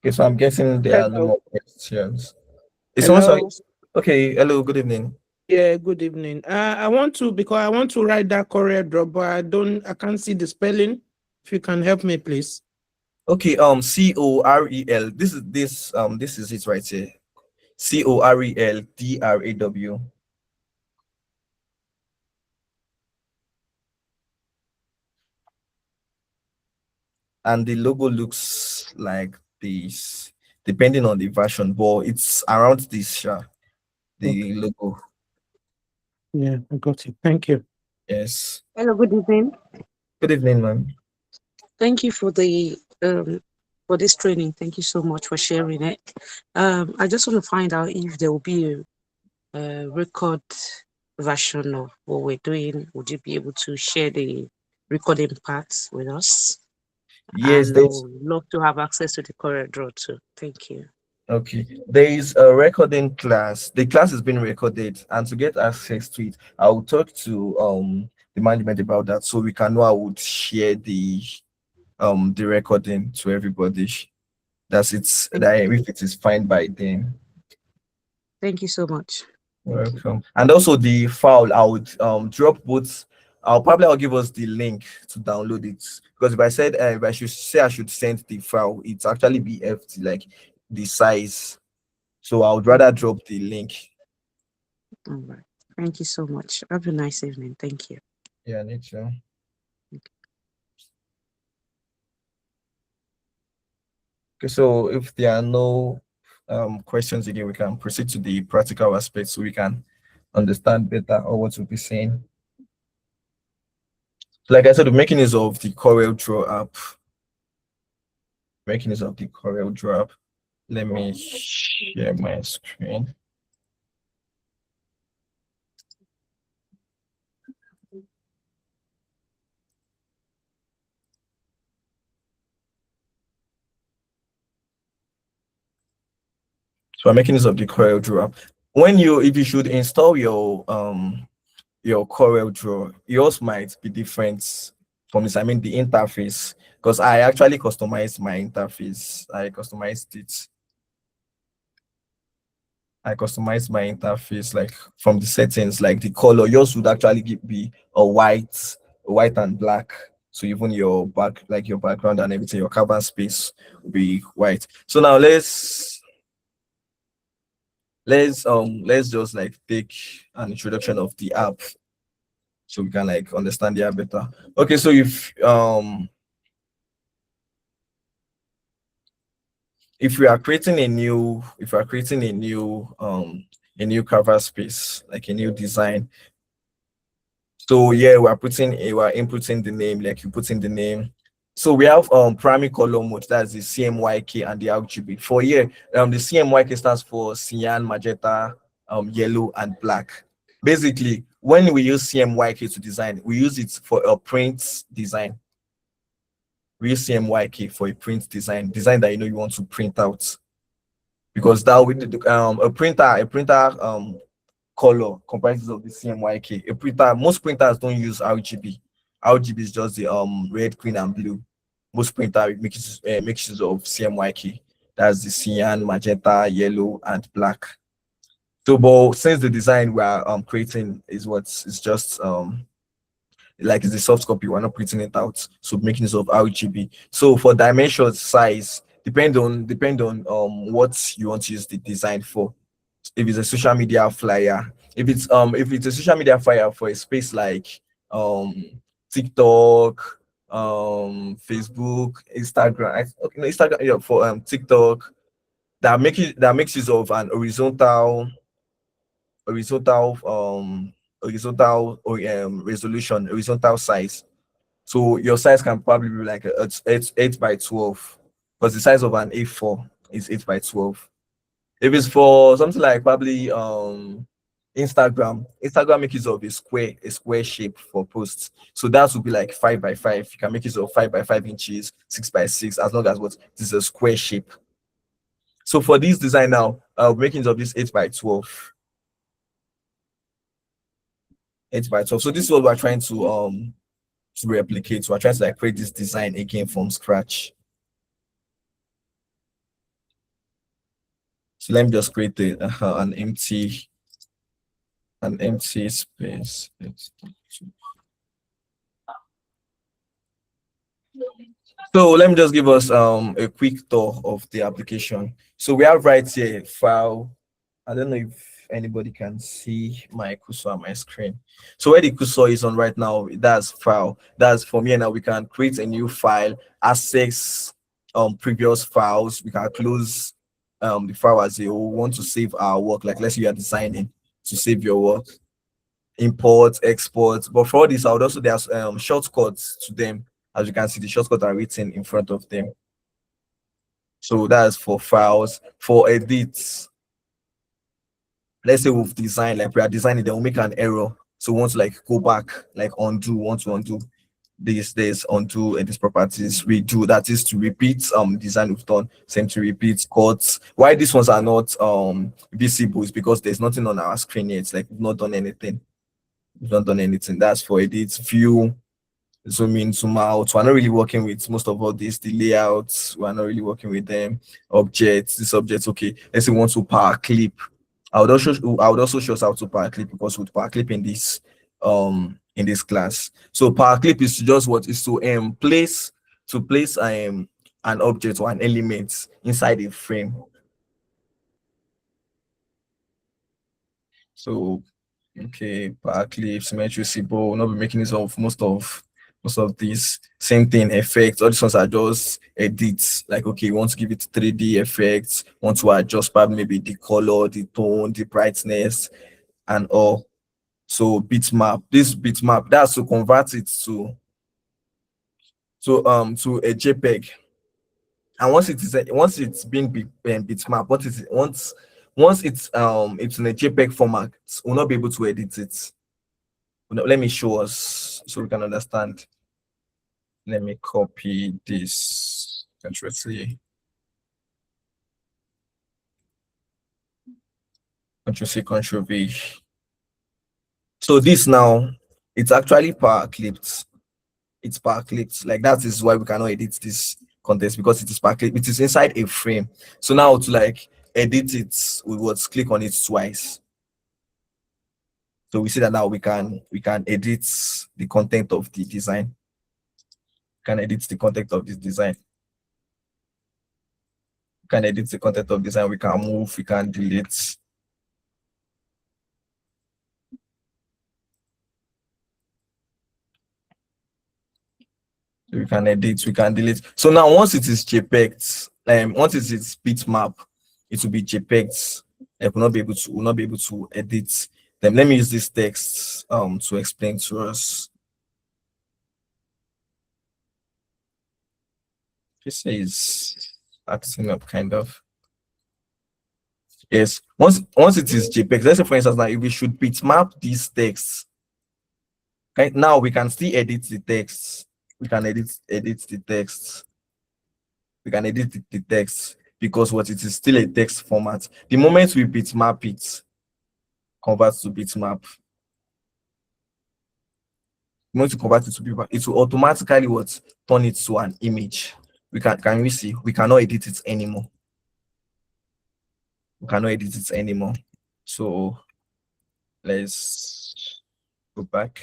Okay, so I'm guessing there are no Hello. more questions. Is someone sorry? Hello. Okay, hello, good evening. Yeah, good evening. I want to because I want to write that Corel drop, but I can't see the spelling. If you can help me, please. Okay, Corel. This is it right here. Coreldraw. And the logo looks like this, depending on the version, but it's around this, the logo. Yeah, I got it. Thank you. Yes. Hello, good evening. Good evening, ma'am. Thank you for the for this training. Thank you so much for sharing it. I just want to find out if there will be a record version of what we're doing. Would you be able to share the recording parts with us? Yes, And I there's would love to have access to the Corel Draw too. Thank you. okay. There is a recording class. The class is being recorded, and to get access to it, I will talk to the management about that so we can know how would share the recording to everybody. That's it's Thank that you. if it is fine by them. Thank you so much. Welcome. And also the file, I would drop both. I'll give us the link to download it, because if I said if I should say I should send the file, it's actually BFT, like the size. So I would rather drop the link. All right. Thank you so much. Have a nice evening. Thank you. Yeah, need to. Okay, so if there are no questions again, we can proceed to the practical aspects so we can understand better or what we'll be saying. Like I said, we're making use of the Corel Draw app. Making use of the Corel Draw app. Let me share my screen. So I'm making use of the Corel Draw app. If you should install your Corel Draw, yours might be different from this. I mean the interface, because I actually customized my interface. I customized my interface, like from the settings, like the color. Yours would actually be a white and black. So even your background and everything, your cover space will be white. So now let's just like take an introduction of the app so we can like understand the app better. Okay, so if we are creating a new cover space, like a new design, so yeah, we're inputting the name, like you put in the name. So we have primary color mode, that's the CMYK and the RGB. For here, the CMYK stands for cyan, magenta, yellow, and black. Basically, when we use CMYK to design, we use it for a print design. We use CMYK for a print design that you want to print out, because that with a printer color comprises of the CMYK. Most printers don't use RGB. RGB is just the red, green, and blue. Most printer makes use of CMYK. That's the cyan, magenta, yellow, and black. So, but since the design we are creating is just like it's the soft copy, we're not printing it out, so making use of RGB. So for dimension, size depend on what you want to use the design for. If it's a social media flyer, if it's a social media flyer for a space like TikTok, Facebook, Instagram, okay, no, Instagram, yeah, for TikTok, that makes use of an horizontal horizontal or resolution, horizontal size. So your size can probably be like eight by 12, because the size of an A4 is 8 by 12. If it's for something like probably Instagram make use of a square shape for posts. So that would be like 5 by 5. You can make use of 5 by 5 inches, 6 by 6, as long as what this is a square shape. So for this design now, making use of this 8 by 12. 8 by 12. So this is what we're trying to replicate. So we're trying to like create this design again from scratch. So let me just create an empty space. So let me just give us a quick tour of the application. So we have right here file. I don't know if anybody can see my cursor on my screen. So where the cursor is on right now, that's file. That's from here. Now we can create a new file, access previous files. We can close the file as you want to save our work. Like let's say you are designing to save your work, import, export. But for all this, I would also there's shortcuts to them. As you can see, the shortcuts are written in front of them. So that's for files. For edits, let's say we've designed, like we are designing, then we'll make an error. So we want to like go back, like undo, want to undo this, undo these properties, redo, that is to repeat design we've done, same to repeat cuts. Why these ones are not visible is because there's nothing on our screen yet. It's like we've not done anything. We've not done anything. That's for edits, view, zoom in, zoom out. We're not really working with most of all this, the layouts, we're not really working with them. Objects, this object, okay. Let's say we want to power clip. I would also show us how to power clip, because with power clip in this class. So power clip is just what is to place an object or an element inside a frame. So okay, power clip, symmetry, symbol, not be making use of most of these. Same thing, effects. All these ones are just edits. Like okay, you want to give it 3D effects, want to adjust maybe the color, the tone, the brightness, and all. So bitmap, this bitmap, that's to convert it to a JPEG. And once it's being bitmap, what is it? Once it's in a JPEG format, we'll not be able to edit it. Let me show us so we can understand. Let me copy this. Control-C. Control-C, Control-V. So this now, it's actually power clipped. It's power clipped. Like that is why we cannot edit this context, because it is power clipped. It is inside a frame. So now to like edit it, we would click on it twice. So we see that now we can edit the content of the design. We can edit the content of this design. We can edit the content of design. We can move. We can delete. We can edit. We can delete. So now once it is JPEG, once it is bitmap, it will be JPEG. We'll not be able to edit them. Let me use this text to explain to us. This is acting up kind of. Yes, once it is JPEG, let's say for instance now if we should bitmap these texts, okay, now we can still edit the text. We can edit the text. We can edit the text because what it is still a text format. The moment we bitmap it, converts to bitmap. Once you convert it to bitmap, it will automatically turn it to an image. Can we see? We cannot edit it anymore. We cannot edit it anymore. So let's go back.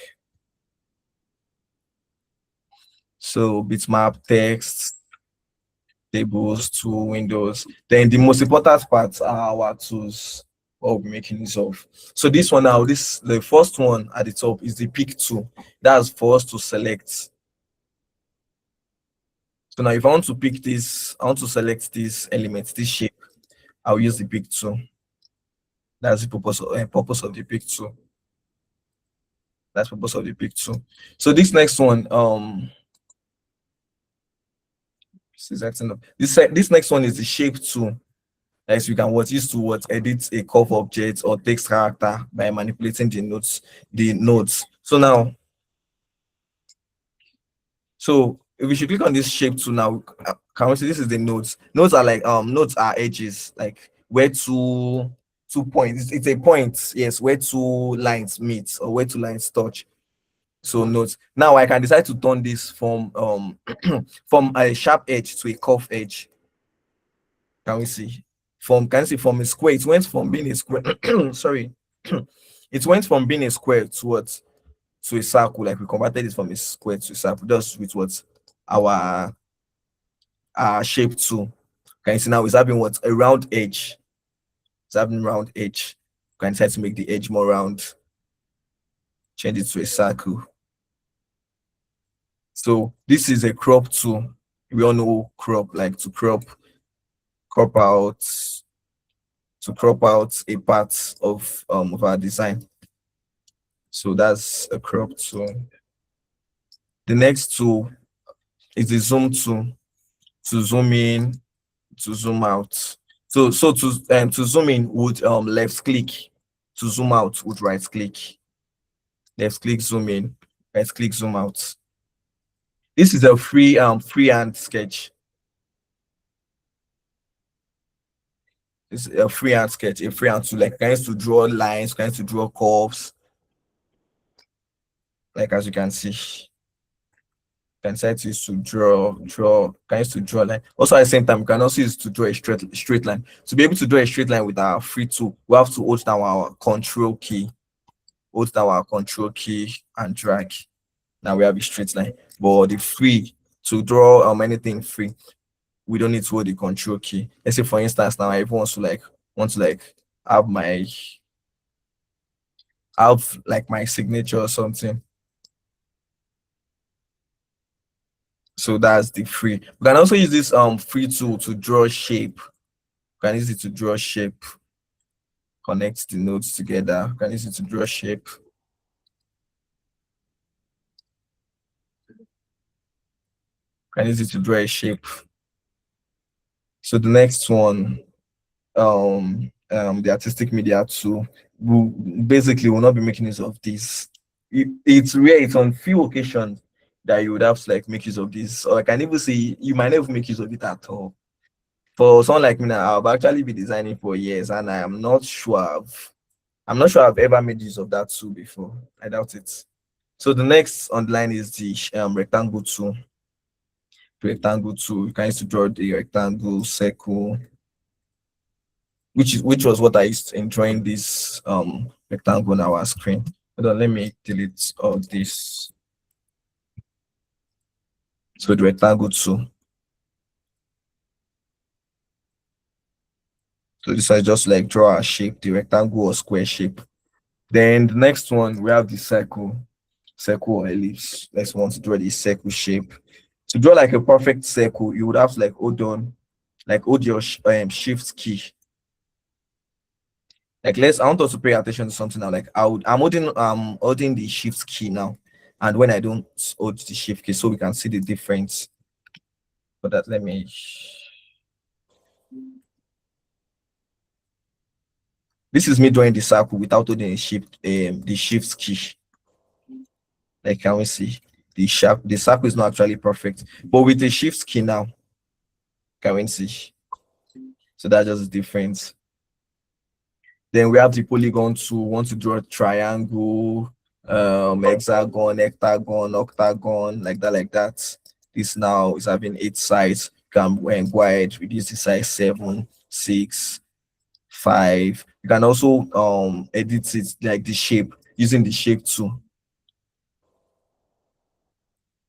So bitmap, text, tables, to windows. Then the most important parts are our tools. What we'll be making use of. So this one now, the first one at the top is the pick tool. That's for us to select. So now if I want to pick this, I want to select this element, this shape, I'll use the pick tool. That's the purpose of the pick tool. That's the purpose of the pick tool. So this next one, this next one is the shape tool. As you can use to edit a curve object or text character by manipulating the nodes. So now, so if we should click on this shape tool now, can we see this is the nodes? Nodes are like nodes are edges, like where two points. It's a point, yes, where two lines meet or where two lines touch. So nodes. Now I can decide to turn this from from a sharp edge to a curved edge. Can we see? From a square, it went from being a square. Sorry, it went from being a square to a circle. Like we converted it from a square to a circle, just with what our shape tool. Can you see now it's having what a round edge? It's having round edge. You can decide to make the edge more round. Change it to a circle. So this is a crop tool. We all know crop, like to crop out a part of our design. So that's a crop tool. The next tool is the zoom tool, to zoom in, to zoom out. So to zoom in would left click, to zoom out would right click. Left click zoom in, right click zoom out. This is a freehand sketch. It's a freehand sketch, a freehand tool, like kind to draw lines, kind to draw curves. Like as you can see, can set is to draw line. Also at the same time, we can also use to draw a straight line. To be able to draw a straight line with our free tool, we have to hold down our control key. Hold down our control key and drag. Now we have a straight line. But the free, to draw anything free, we don't need to hold the control key. Let's say for instance now I want to have my signature or something. So that's the free. We can also use this free tool to draw shape. We can use it to draw shape. Connect the nodes together. We can use it to draw shape. We can use it to draw a shape. So the next one, the artistic media tool, will not be making use of this. It's rare. It's on few occasions that you would have to like make use of this, or I can even say you might never make use of it at all. For someone like me now, I've actually been designing for years, and I'm not sure I've ever made use of that tool before. I doubt it. So the next on the line is the rectangle tool. Rectangle tool, you can use to draw the rectangle, circle, which was what I used in drawing this rectangle on our screen. Hold on, let me delete all this. So the rectangle tool. So this is just like draw a shape, the rectangle or square shape. Then the next one, we have the circle or ellipse. Let's want to draw the circle shape. To draw like a perfect circle, you would have to hold your shift key. I want us to pay attention to something now. I'm holding the shift key now, and when I don't hold the shift key, so we can see the difference. For that, let me. This is me drawing the circle without holding the shift key. Like, can we see the circle is not actually perfect, but with the shift key now, can we see? So that's just the difference. Then we have the polygon tool. Want to draw a triangle, hexagon, heptagon, octagon, like that. This now is having 8 sides. Can wide, reduce the size 7, 6, 5. You can also edit it like the shape using the shape tool.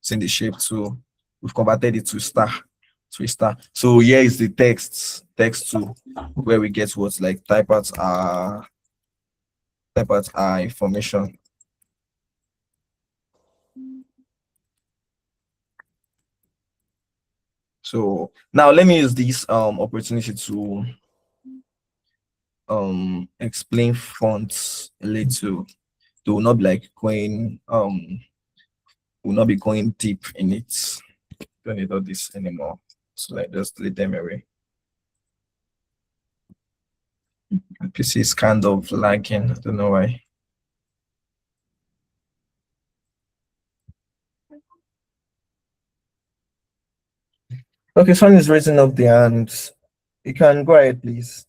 Using the shape tool, we've converted it to a star. So here is the text tool, where we get what's like type out our information. So now let me use this opportunity to explain fonts a little. they will not be like going will not be going deep in it. Don't need all this anymore. So like just delete them away. My PC is kind of lagging. I don't know why. Okay, someone is raising up the hands. You can go ahead, please.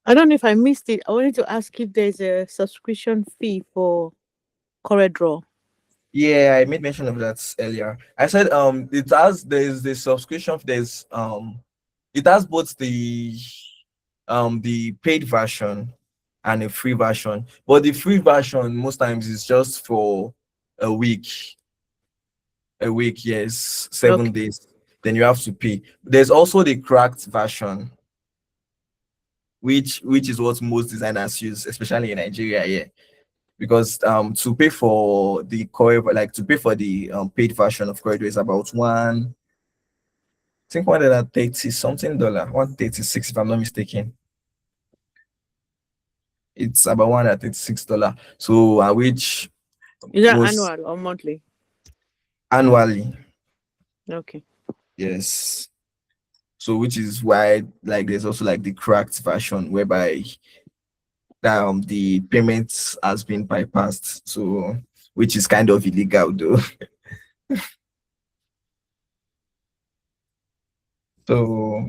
I don't know if I missed it. I wanted to ask if there's a subscription fee for CorelDRAW. Yeah, I made mention of that earlier. I said there's the subscription, it has both the paid version and a free version. But the free version most times is just for a week. A week, yes, 7 days. Then you have to pay. There's also the cracked version, which is what most designers use, especially in Nigeria, yeah. Because to pay for the core, like to pay for the paid version of Corridor is about I think $130 something, 136 if I'm not mistaken. It's about $136. So which Is that most annual or monthly? annually, Okay. yes. So which is why like there's also like the cracked version whereby the payments has been bypassed, so which is kind of illegal though. So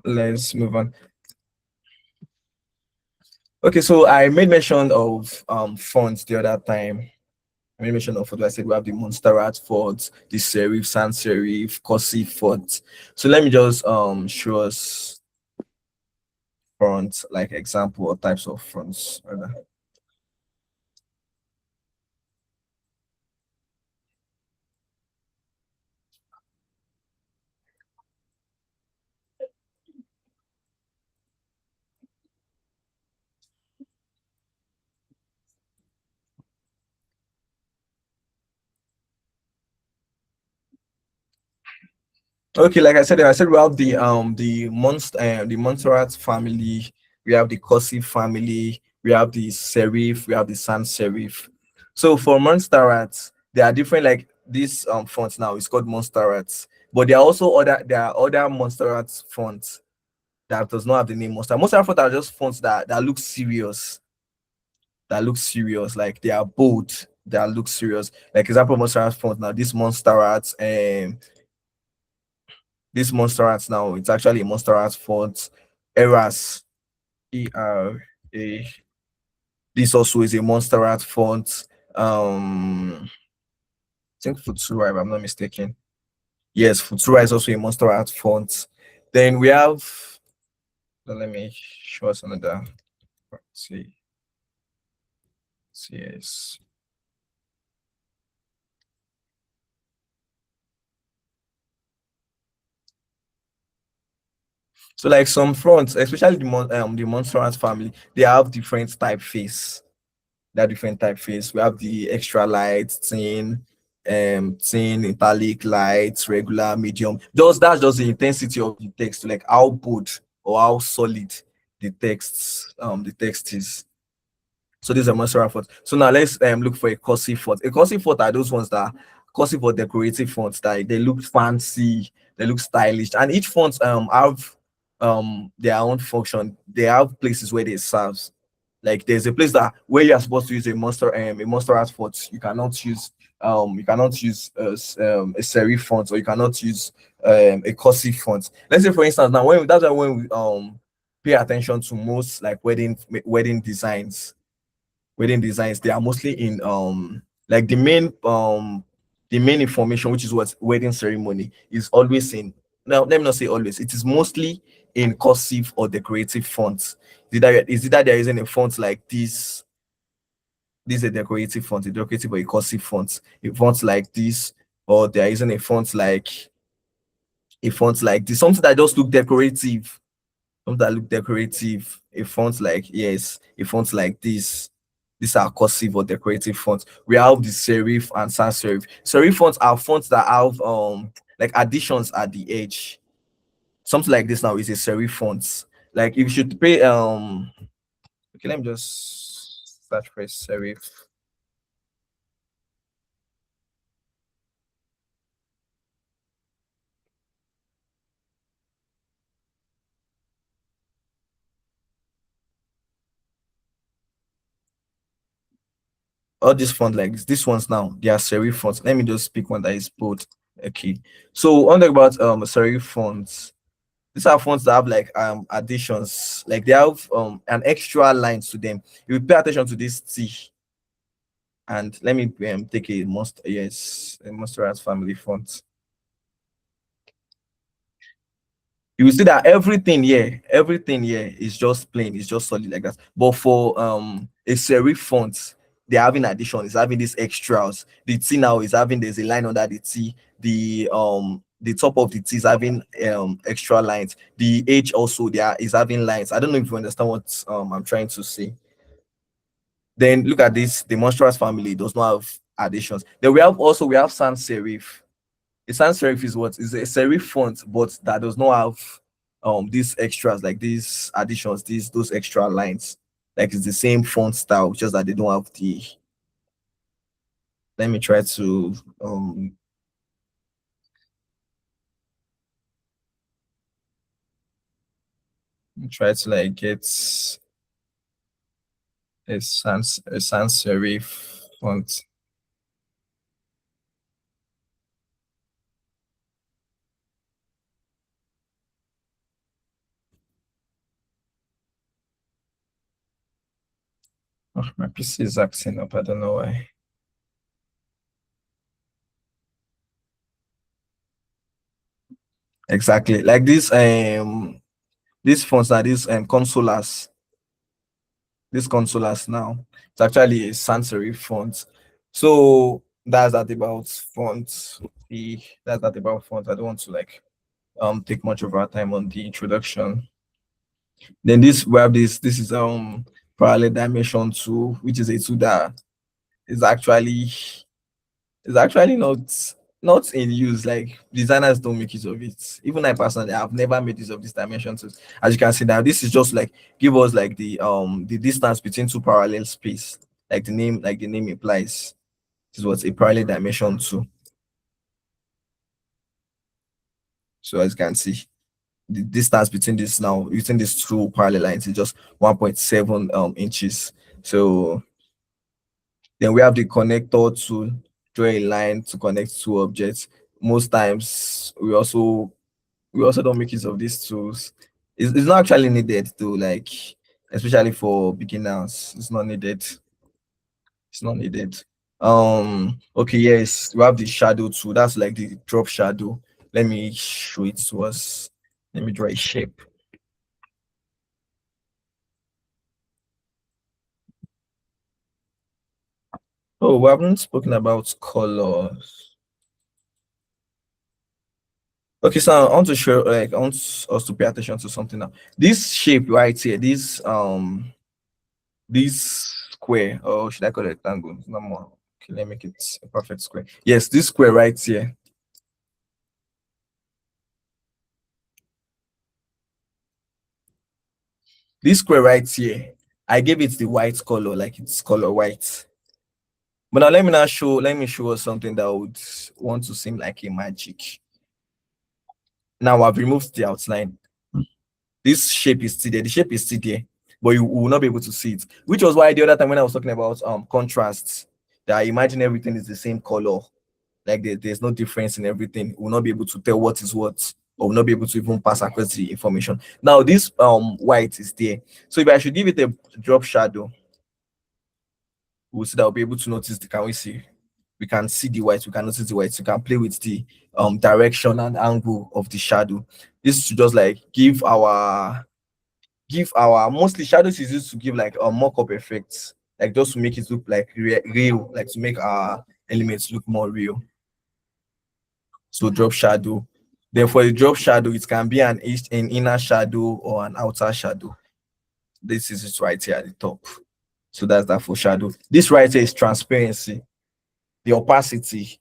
let's move on. Okay, so I made mention of fonts the other time. I made mention of what I said. We have the Montserrat font, the serif, sans serif, cursive font. So let me just show us fonts, like example or types of fonts rather. Okay, like I said we have the Montserrat family, we have the cursive family, we have the serif, we have the sans serif. So for Montserrat, there are different like this fonts now. It's called Montserrat, but there are other Montserrat fonts that does not have the name Montserrat. Montserrat fonts are just fonts that look serious, like they are bold, that look serious. Like example, Montserrat font now. This Montserrat now, it's actually a Montserrat font. Eras, ERA. This also is a Montserrat font. I think Futura, if I'm not mistaken. Yes, Futura is also a Montserrat font. Then we have, let me show us another. Let's see. Yes. So like some fonts, especially the Montserrat family, they have different typeface. That different typeface. We have the extra light, thin, italic, light, regular, medium. That's just the intensity of the text, like how bold or how solid the text is. So these are Montserrat fonts. So now let's look for a cursive font. A cursive font are those ones that cursive or decorative fonts that they look fancy, they look stylish, and each font have their own function. They have places where they serve. Like there's a place that where you are supposed to use a Montserrat font, you cannot use a serif font, or you cannot use a cursive font. Let's say for instance now that's why when we pay attention to most like wedding designs, they are mostly in like the main information, which is what wedding ceremony is always in. Now let me not say always, it is mostly in cursive or decorative fonts. Is either they're using a font like this is a decorative font, a decorative or a cursive font, a font like this, or they're using a font like this, something that just look decorative, a font like, yes, a font like this. These are cursive or decorative fonts. We have the serif and sans serif. Serif fonts are fonts that have like additions at the edge. Something like this now is a serif font. Like if you should pay Okay, let me just search for a serif. All these fonts like this ones now, they are serif fonts. Let me just pick one that is bold. Okay. So one thing about serif fonts, these are fonts that have like additions, like they have an extra line to them. You pay attention to this T. And let me take a Monster's family font. You will see that everything here is just plain, it's just solid like that. But for a serif font, they're having addition, it's having these extras. The T now is having, there's a line under the T. The top of the T is having extra lines. The H also is having lines. I don't know if you understand what I'm trying to say. Then look at this, the Monstrous family does not have additions. Then we have sans serif. A sans serif is what is a serif font, but that does not have these extras, like these additions, those extra lines. Like it's the same font style, just that they don't have the. Let me try to like get a sans serif font. Oh, my PC is acting up. I don't know why. Exactly, like this these fonts are these consolas. This consolas now, it's actually a sans serif font. So that's that about font. That's that about font. I don't want to like take much of our time on the introduction. Then we have this is parallel dimension 2, which is a tool that is actually not in use. Like designers don't make use of it. Even I personally, I've never made use of this dimension tools. As you can see now, this is just like give us like the distance between two parallel space, like the name implies. This is what a parallel dimension 2. So as you can see, the distance between this now, using these two parallel lines, is just 1.7 inches. So then we have the connector to draw a line to connect two objects. Most times we also don't make use of these tools. It's not actually needed to, like, especially for beginners. It's not needed. It's not needed. Okay, yes, we have the shadow tool. That's like the drop shadow. Let me show it to us. Let me draw a shape. Oh, we haven't spoken about colors. Okay, so I want to show, like, I want us to pay attention to something now. This shape right here, this square, or should I call it rectangle? No more. Okay, let me make it a perfect square. Yes, this square right here. This square right here, I gave it the white color, like it's color white. But now let me show us something that would want to seem like a magic. Now I've removed the outline. This shape is still there. The shape is still there, but you will not be able to see it. Which was why the other time when I was talking about contrasts, that I imagine everything is the same color. Like there's no difference in everything. We'll not be able to tell what is what, or will not be able to even pass across the information. Now this white is there. So if I should give it a drop shadow, we'll see that we'll be able to notice can we see? We can see the white, we can notice the white. You can play with the direction and angle of the shadow. This is to just like give our mostly shadows is used to give like a mock-up effects, like just to make it look like real, like to make our elements look more real. So drop shadow. Then for the drop shadow, it can be an inner shadow or an outer shadow. This is it right here at the top. So that's that for shadow. This right here is transparency, the opacity.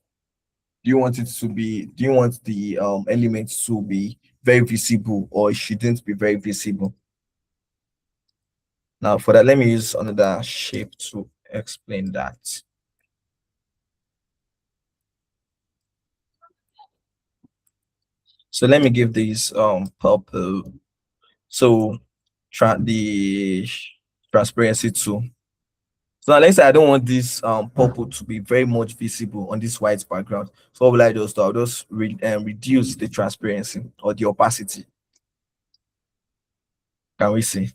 Do you want the elements to be very visible, or it shouldn't be very visible? Now for that, let me use another shape to explain that. So let me give these purple. So the transparency tool. So now let's say I don't want this purple to be very much visible on this white background. So what will I just do? I'll just reduce the transparency or the opacity. Can we see?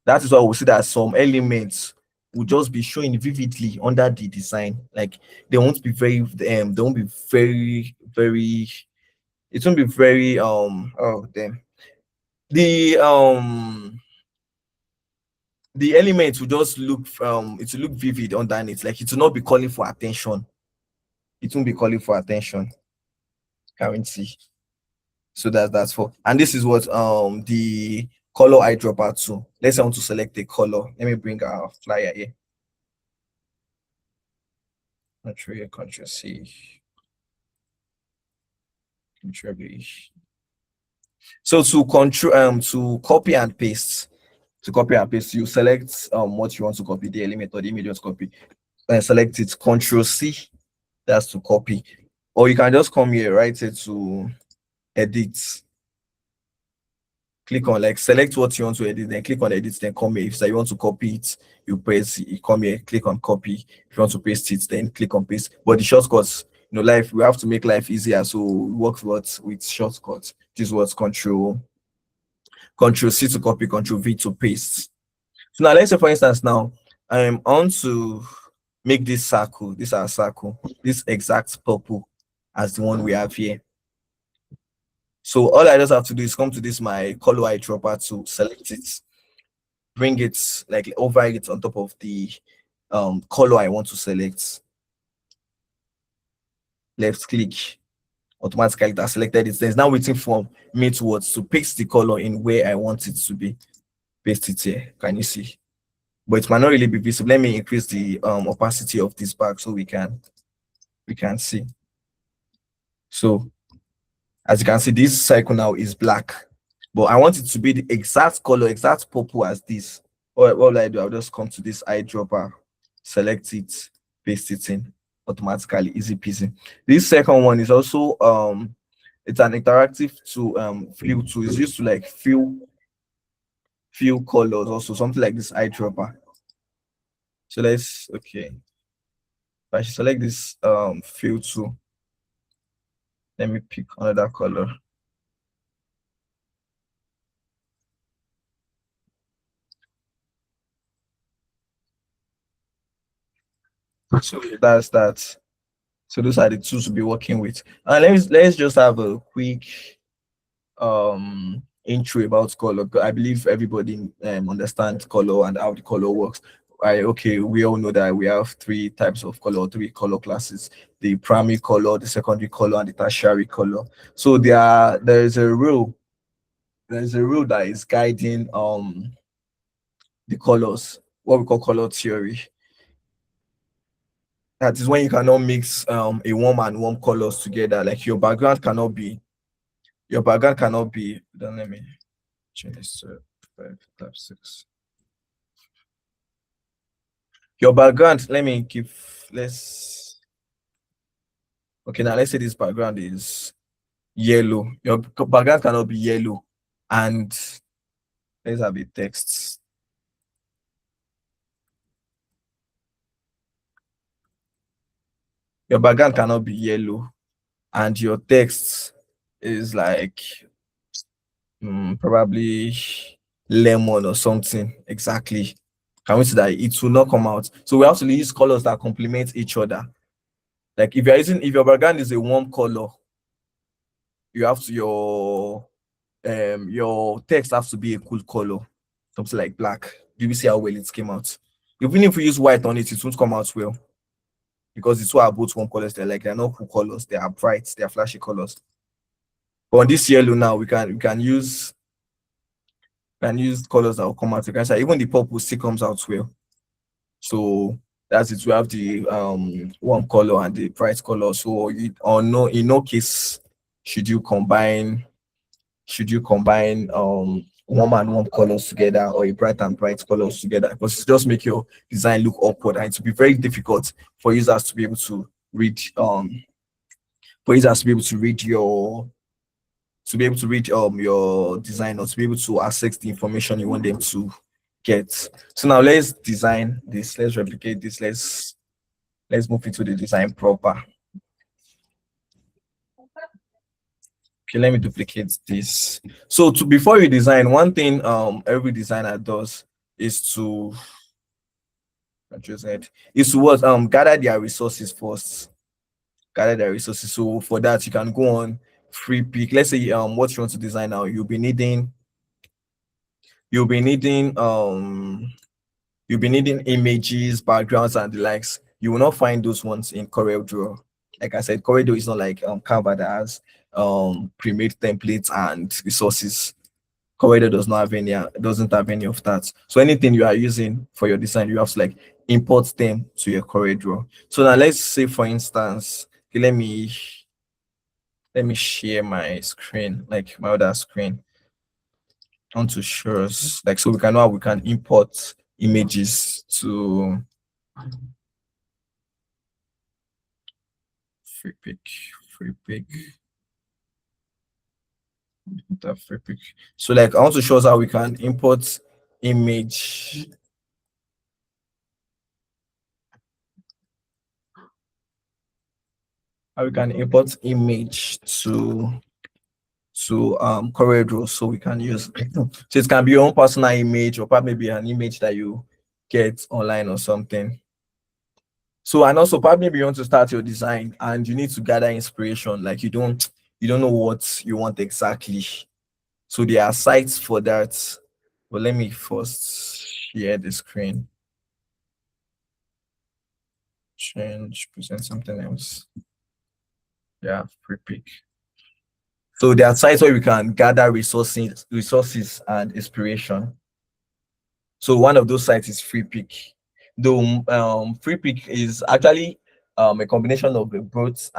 That is why we see that some elements will just be showing vividly under the design. Like they won't be very they won't be very it won't be very the elements will just look it will look vivid underneath, like it will not be calling for attention. It won't be calling for attention. Can we see? So that's for, and this is what the color eyedropper tool. Let's say I want to select a color. Let me bring our flyer here. Control C, Control V. So to copy and paste, you select what you want to copy, the element or the image you want to copy, and select it. Control C, that's to copy. Or you can just come here, right here to edit. Click on, like, select what you want to edit, then click on edit, then come here. If you want to copy it, you press, you come here, click on copy. If you want to paste it, then click on paste. But the shortcuts, life, we have to make life easier, so we work with shortcuts. This was Control C to copy, Control V to paste. So now let's say, for instance, now I'm on to make this circle, this exact purple as the one we have here. So all I just have to do is come to this my color eyedropper to select it, bring it, like, over it on top of the color I want to select. Left click, automatically that selected it. Then it's now waiting for me to paste the color in where I want it to be. Paste it here. Can you see? But it might not really be visible. Let me increase the opacity of this bag so we can see. So as you can see, this cycle now is black, but I want it to be the exact color, exact purple as this. What will I do? I'll just come to this eyedropper, select it, paste it in automatically, easy peasy. This second one is also it's an interactive fill tool. It's used to like fill colors, also something like this eyedropper. So let's, okay, I should select this fill tool. Let me pick another color. So that's that. So those are the tools to be working with. And let's just have a quick intro about color. I believe everybody understands color and how the color works. Okay, we all know that we have three types of color, three color classes: the primary color, the secondary color, and the tertiary color. So there is a rule that is guiding the colors, what we call color theory. That is when you cannot mix a warm and warm colors together. Like your background cannot be, then let me change this to 5.6. Your background, okay, now let's say this background is yellow. Your background cannot be yellow, and let's have a text. Your background cannot be yellow, and your text is like probably lemon or something. Exactly. Can we see that it will not come out? So we have to use colors that complement each other. Like if your background is a warm color, you have to your text has to be a cool color, something like black. Do you see how well it came out? Even if we use white on it, it won't come out well, because the two are both warm colors. They're not cool colors. They are bright. They are flashy colors. But on this yellow now, we can use colors that will come out. You can say even the purple still comes out well. So that's it. We have the warm color and the bright color. So in no case should you combine warm and warm colors together or a bright and bright colors together, because it just make your design look awkward, and it will be very difficult for users to be able to read for users to be able to read your design, or to be able to access the information you want them to get. So now let's design this, let's replicate this, let's move into the design proper. Okay, let me duplicate this. So before you design, one thing every designer does is to what gather their resources first. Gather their resources. So for that, you can go on free pick. Let's say what you want to design now, you'll be needing images, backgrounds, and the likes. You will not find those ones in CorelDRAW. Like I said, CorelDRAW is not like Canva that has pre-made templates and resources. CorelDRAW doesn't have any of that. So anything you are using for your design, you have to like import them to your CorelDRAW. So now let's say, for instance, okay, let me share my screen, like my other screen. I want to show us, like, so we can know how we can import images to free pick. So like I want to show us how we can import image. How we can import image to CorelDRAW, so we can use so it can be your own personal image, or probably maybe an image that you get online or something. So, and also probably maybe you want to start your design and you need to gather inspiration, like you don't know what you want exactly. So there are sites for that. But let me first share the screen. Present something else. Yeah, free pick. So there are sites where we can gather resources and inspiration. So one of those sites is free pick. Though free pick is actually a combination of both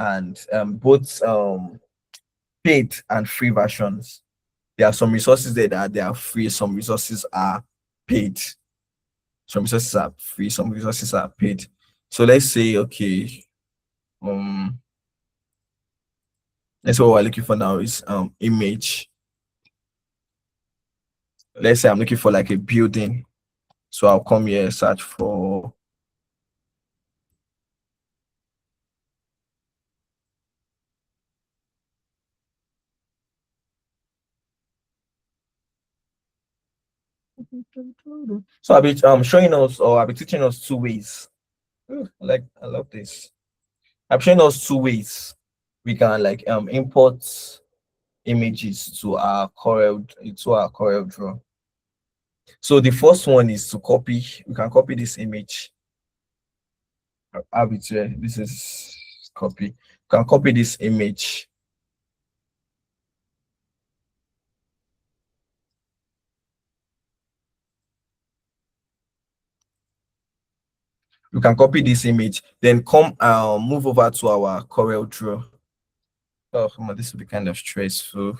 paid and free versions. There are some resources there that they are free, some resources are paid. Some resources are free, some resources are paid. So let's say, okay, let's say what we're looking for now is image. Let's say I'm looking for like a building. So I'll come here, search for so I'll be showing us, or I'll be teaching us two ways. I love this. I'm showing us two ways we can like import images to our CorelDRAW. So the first one is to copy. We can copy this image. Arbitrary. This is copy. You can copy this image. You can copy this image, then come move over to our CorelDRAW. Oh, come on, this will be kind of stressful.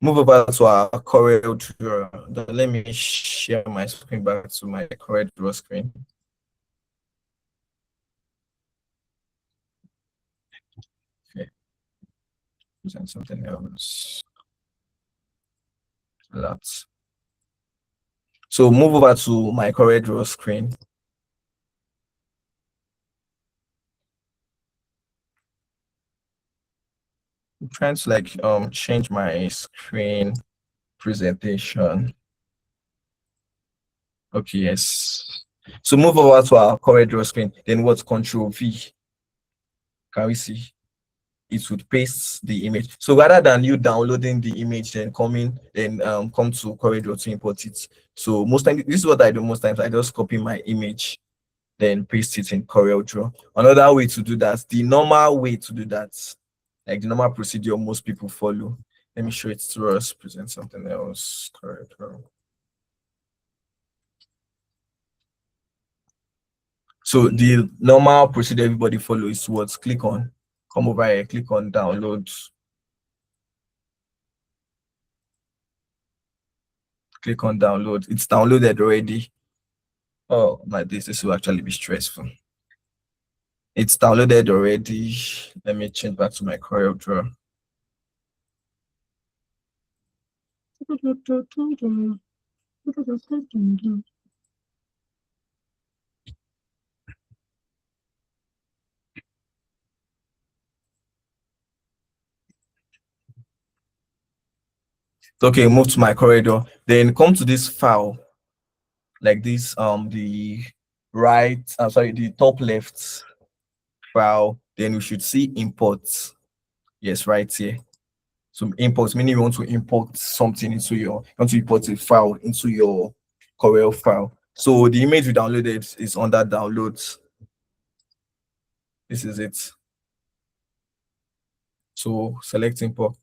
Move over to our CorelDRAW. Let me share my screen back to my CorelDRAW screen. Okay. Present something else. Lots. So move over to my CorelDRAW screen. I'm trying to like change my screen presentation. Okay, yes. So move over to our CorelDRAW screen. Then what's Control V? Can we see? It would paste the image. So rather than you downloading the image and come to CorelDRAW to import it. So most times, this is what I do most times. I just copy my image, then paste it in CorelDRAW. Another way to do that, the normal way to do that, like the normal procedure most people follow. Let me show it to us, present something else. CorelDRAW. So the normal procedure everybody follows is what? Come over here, click on download. Click on download. It's downloaded already. Oh my, this will actually be stressful. It's downloaded already. Let me change back to my Corel Draw. Okay, move to my corridor. Then come to this file, like this. The right, sorry, the top left file. Then we should see imports. Yes, right here. So imports, meaning you want to import something into your, you want to import a file into your Corel file. So the image we downloaded is under downloads. This is it. So select import.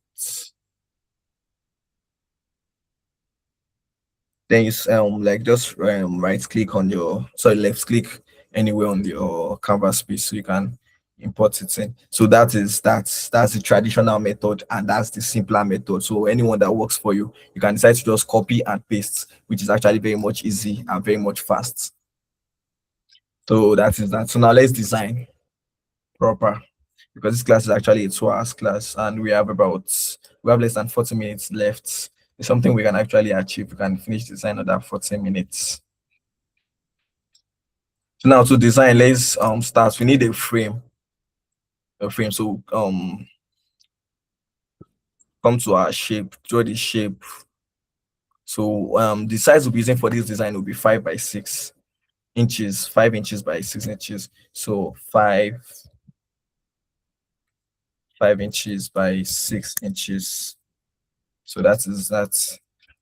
Then you like just right click on your, sorry, left click anywhere on your canvas piece so you can import it in. So that's the traditional method, and that's the simpler method. So anyone that works for you, you can decide to just copy and paste, which is actually very much easy and very much fast. So that is that. So now let's design proper, because this class is actually a 2 hours class and we have less than 40 minutes left. It's something we can actually achieve. We can finish design in that 40 minutes. So now to design, let's start. We need a frame. So come to our shape, draw the shape. So the size we'll be using for this design will be 5 by 6 inches, 5 inches by 6 inches. So 5 inches by 6 inches. So that is that.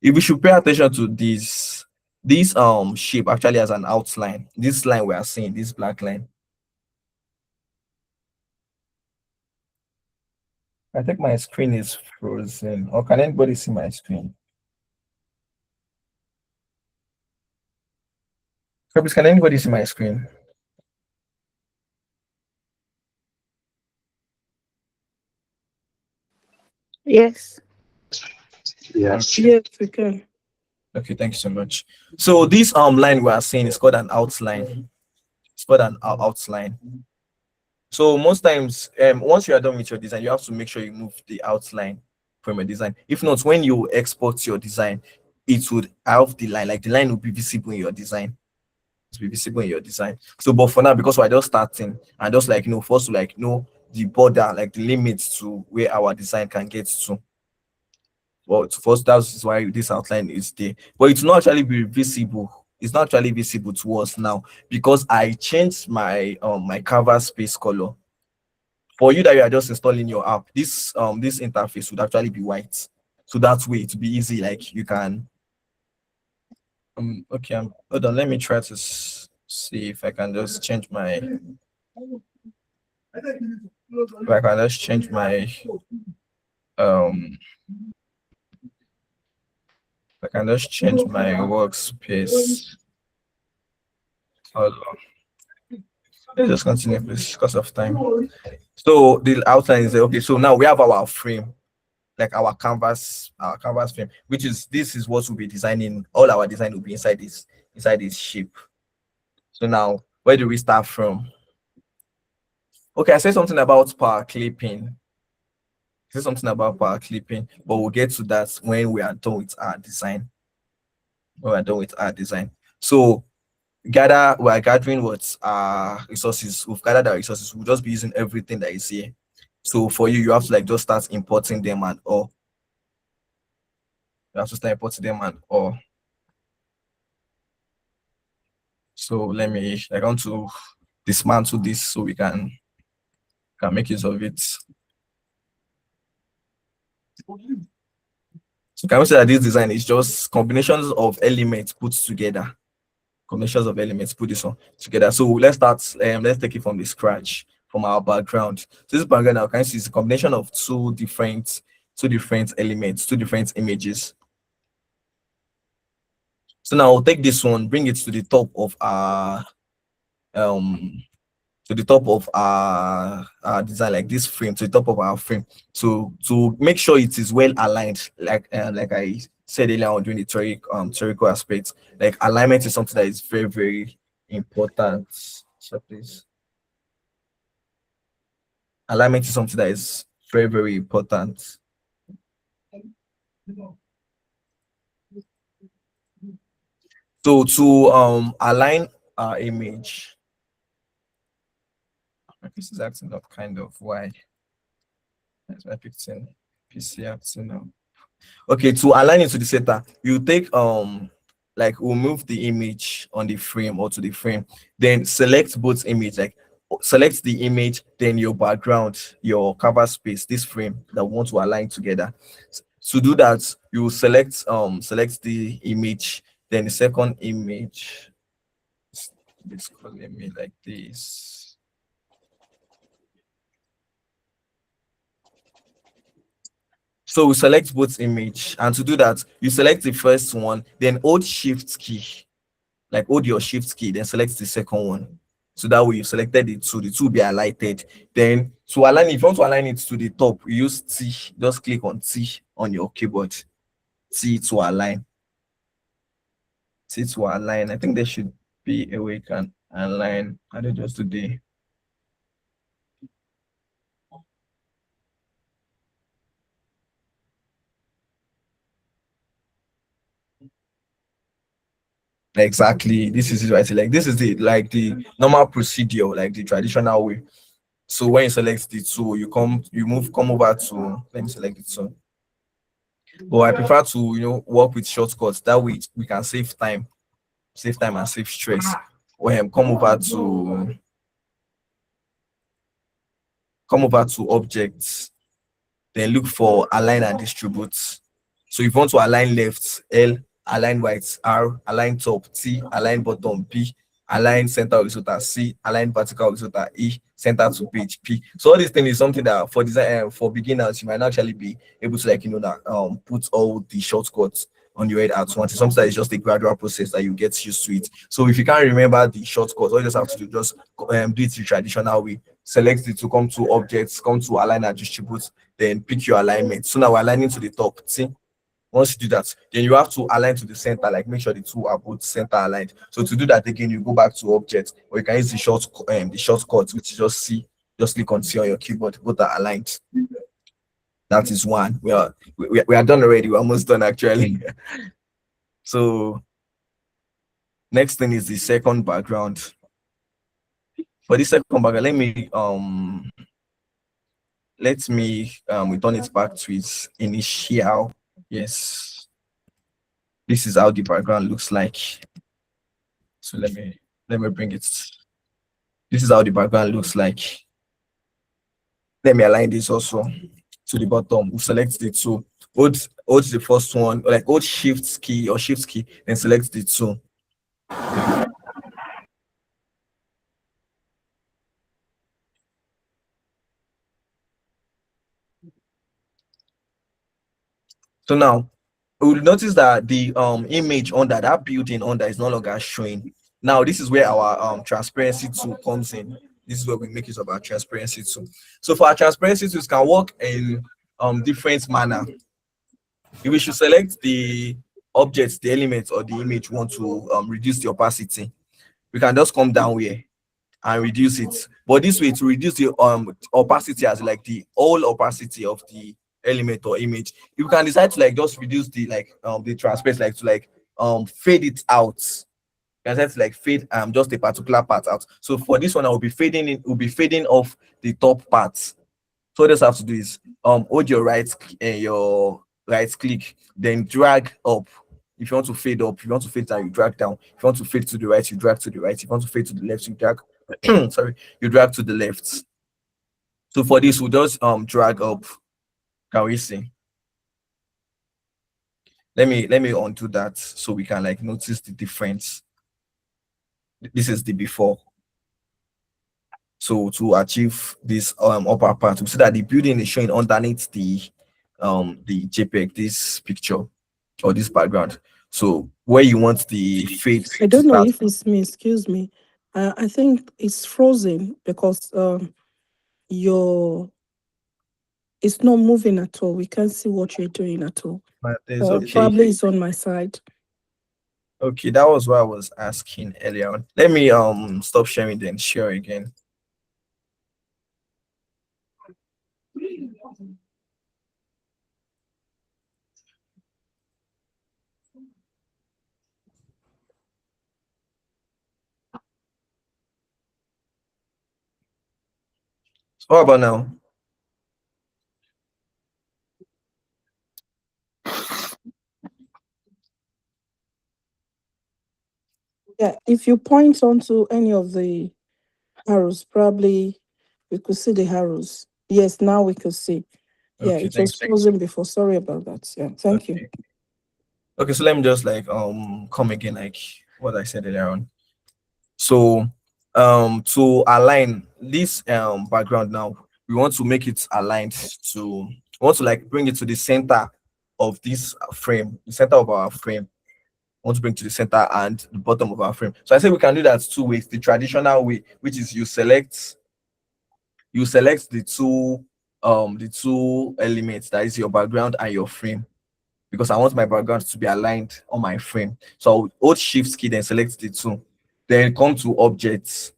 If we should pay attention to this shape actually has an outline. This line we are seeing, this black line. I think my screen is frozen. Or can anybody see my screen? Please, can anybody see my screen? Yes. Yes. Yes, we can. Okay, thank you so much. So this line we are seeing is called an outline. It's called an outline. So most times, once you are done with your design, you have to make sure you move the outline from your design. If not, when you export your design, it would have the line, like the line will be visible in your design. It's be visible in your design. So, but for now, because we're just starting and just like for us to like know the border, like the limits to where our design can get to. Well, first, that's why this outline is there, but it will not actually be visible. It's not actually visible to us now because I changed my my canvas space color. For you that you are just installing your app, this interface would actually be white, so that way it will be easy. Like you can okay, hold on, let me try to see if I can just change my I can just change my workspace. Hold on. Let's just continue, please, because of time. So the outline is okay. So now we have our frame, like our canvas frame, which is this is what we'll be designing. All our design will be inside this shape. So now where do we start from? Okay, I said something about power clipping. But we'll get to that when we are done with our design. So we are gathering what resources. We've gathered our resources. We'll just be using everything that is here. So for you have to like just start importing them and all. You have to start importing them and all. So let me, I want to dismantle this so we can make use of it. So can we say that this design is just combinations of elements put together? Combinations of elements put this one together. So let's start. Let's take it from the scratch, from our background. So this background now can see is a combination of two different elements, two different images. So now I'll take this one, bring it to the top of our design, like this frame, to the top of our frame. So to make sure it is well aligned, like I said earlier on during the theoretical aspects, like alignment is something that is very, very important. So please. Alignment is something that is very, very important. So to align our image, this is acting up kind of why. That's my picture. PC acting now. Okay, to align it to the center, you take like we'll move the image on the frame or to the frame, then select both image, like select the image, then your background, your cover space, this frame that we want to align together. To do that, you select the image, then the second image. It's calling me like this. So we select both image, and to do that, you select the first one, then hold shift key, like hold your shift key, then select the second one. So that way you selected the two will be highlighted. Then to align, if you want to align it to the top, you use T, just click on T on your keyboard. T to align. T to align. I think there should be a way you can align. I don't just today. Exactly, this is it right. Like this is the normal procedure, like the traditional way. So when you select the two, you come over to, let me select the two. But I prefer to work with shortcuts. That way we can save time and save stress. When come over to objects, then look for align and distribute. So if you want to align left, L, align right, R, align top, T, align bottom, P, align center horizontal, C, align vertical horizontal, E, center to page, P. So all these things is something that for design for beginners you might not actually be able to put all the shortcuts on your head at once. It's something that is just a gradual process that you get used to it. So if you can't remember the shortcuts, all you just have to do just do it the traditional way. Select it to come to objects, come to align and distribute, then pick your alignment. So now we're aligning to the top. See, once you do that, then you have to align to the center, like make sure the two are both center aligned. So to do that again, you go back to objects, or you can use the shortcut, which is just C. Just click on C on your keyboard. Both are aligned. That is one. We are done already. We're almost done actually. So next thing is the second background. For the second background, let me return it back to its initial. Yes, this is how the background looks like. So let me bring it. This is how the background looks like. Let me align this also to the bottom. We select the two. Hold the first one, like hold shift key, then select the two. So now we will notice that the image under that building is no longer showing. Now this is where our transparency tool comes in. This is where we make use of our transparency tool. So for our transparency tools can work in different manner. If we should select the objects, the elements, or the image we want to reduce the opacity, we can just come down here and reduce it. But this way to reduce the opacity as like the whole opacity of the element or image, you can decide to just reduce the the transparency, to fade it out. You can decide to fade just a particular part out. So for this one, I will be fading off the top part. So what you have to do is hold your right click, then drag up. If you want to fade up, if you want to fade down, you drag down. If you want to fade to the right, you drag to the right. If you want to fade to the left, you drag you drag to the left. So for this, we'll just drag up. Can we see? Let me undo that so we can notice the difference. This is the before. So to achieve this upper part, we see that the building is showing underneath the JPEG, this picture or this background. So where you want the fade, I don't know if it's me, excuse me. I think it's frozen because your it's not moving at all. We can't see what you're doing at all. But there's okay. Probably it's on my side. Okay, that was what I was asking earlier on. Let me stop sharing then share again. So what about now? Yeah, if you point onto any of the arrows, probably we could see the arrows. Yes, now we could see. Yeah, Okay, it was frozen before. Sorry about that. Yeah, thank you. Okay, so let me just like come again like what I said earlier on. So to align this background now, we want to make it aligned to, we want to like bring it to the center of this frame, the center of our frame. Want to bring to the center and the bottom of our frame. So I say we can do that two ways. The traditional way, which is you select the two elements, that is your background and your frame, because I want my background to be aligned on my frame. So I'll hold shift key, then select the two, then come to objects,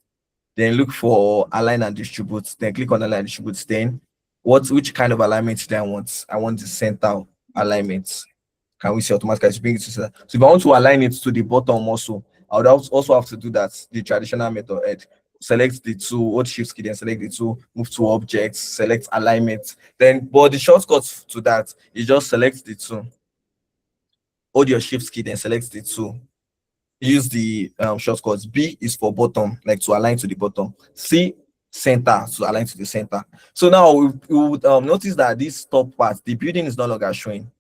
then look for align and distribute, then click on align and distribute. Then which kind of alignment do I want? I want the center alignment. Can we see automatically bring it to center? So if I want to align it to the bottom also, I would also have to do that the traditional method. Select the two, hold shift key, then select the two, move to objects, select alignment. Then, but the shortcut to that is just select the two, hold your shift key, then select the two. Use the shortcuts. B is for bottom, like to align to the bottom. C, center, to align to the center. So now we would notice that this top part, the building is no longer showing.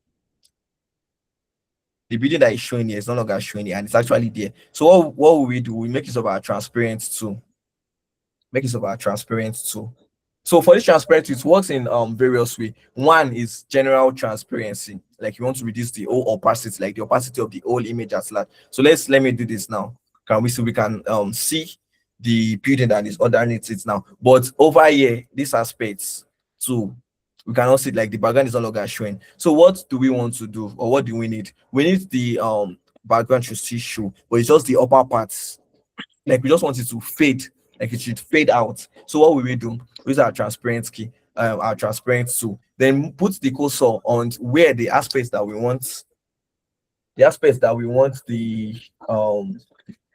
The building that is showing here is no longer showing here, and it's actually there. So what will we do? We make use of our transparent tool. Make use of our transparent tool. So for this transparency, it works in various ways. One is general transparency, like you want to reduce the whole opacity, like the opacity of the whole image at large. So let me do this now. Can we see? We can see the building that is underneath it now. But over here, this aspect too, we cannot see, like the background is no longer showing. So what do we want to do, or what do we need? We need the background to still show, but it's just the upper parts. Like we just want it to fade, like it should fade out. So what will we do? Use our transparent key, our transparent tool. Then put the cursor on where the aspects that we want,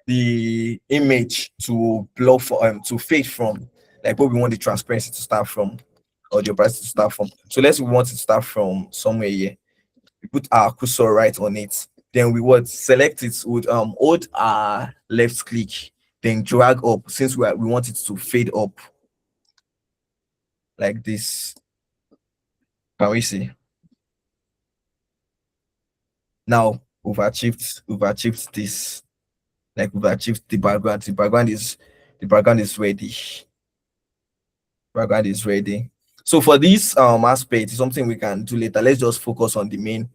the image to blow for to fade from, like what we want the transparency to start from, or the opacity to start from. So we want it to start from somewhere here. We put our cursor right on it. Then we would select it with hold our left click, then drag up, since we want it to fade up like this. Can we see? Now we've achieved this. Like we've achieved the background. The background is ready. Background is ready. So for this aspect, something we can do later. Let's just focus on the main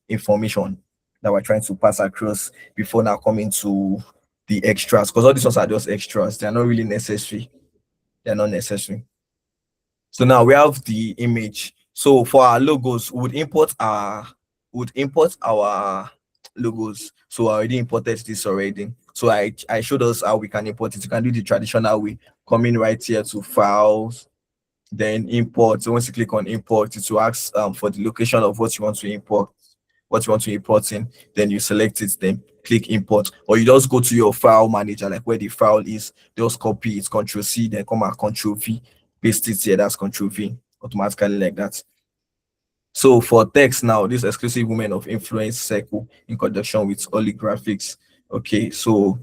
information that we're trying to pass across before now coming to the extras, because all these ones are just extras. They're not really necessary. They're not necessary. So now we have the image. So for our logos, we would import our logos. So I already imported this already. So I showed us how we can import it. You can do the traditional way, coming right here to files, then import. So once you click on import, it will ask for the location of what you want to import, in. Then you select it, then click import, or you just go to your file manager, like where the file is, just copy it, Ctrl+C, then come and Ctrl+V, paste it here. That's Ctrl+V automatically like that. So for text now, this exclusive women of influence circle in conjunction with Oli Graphics. Okay, so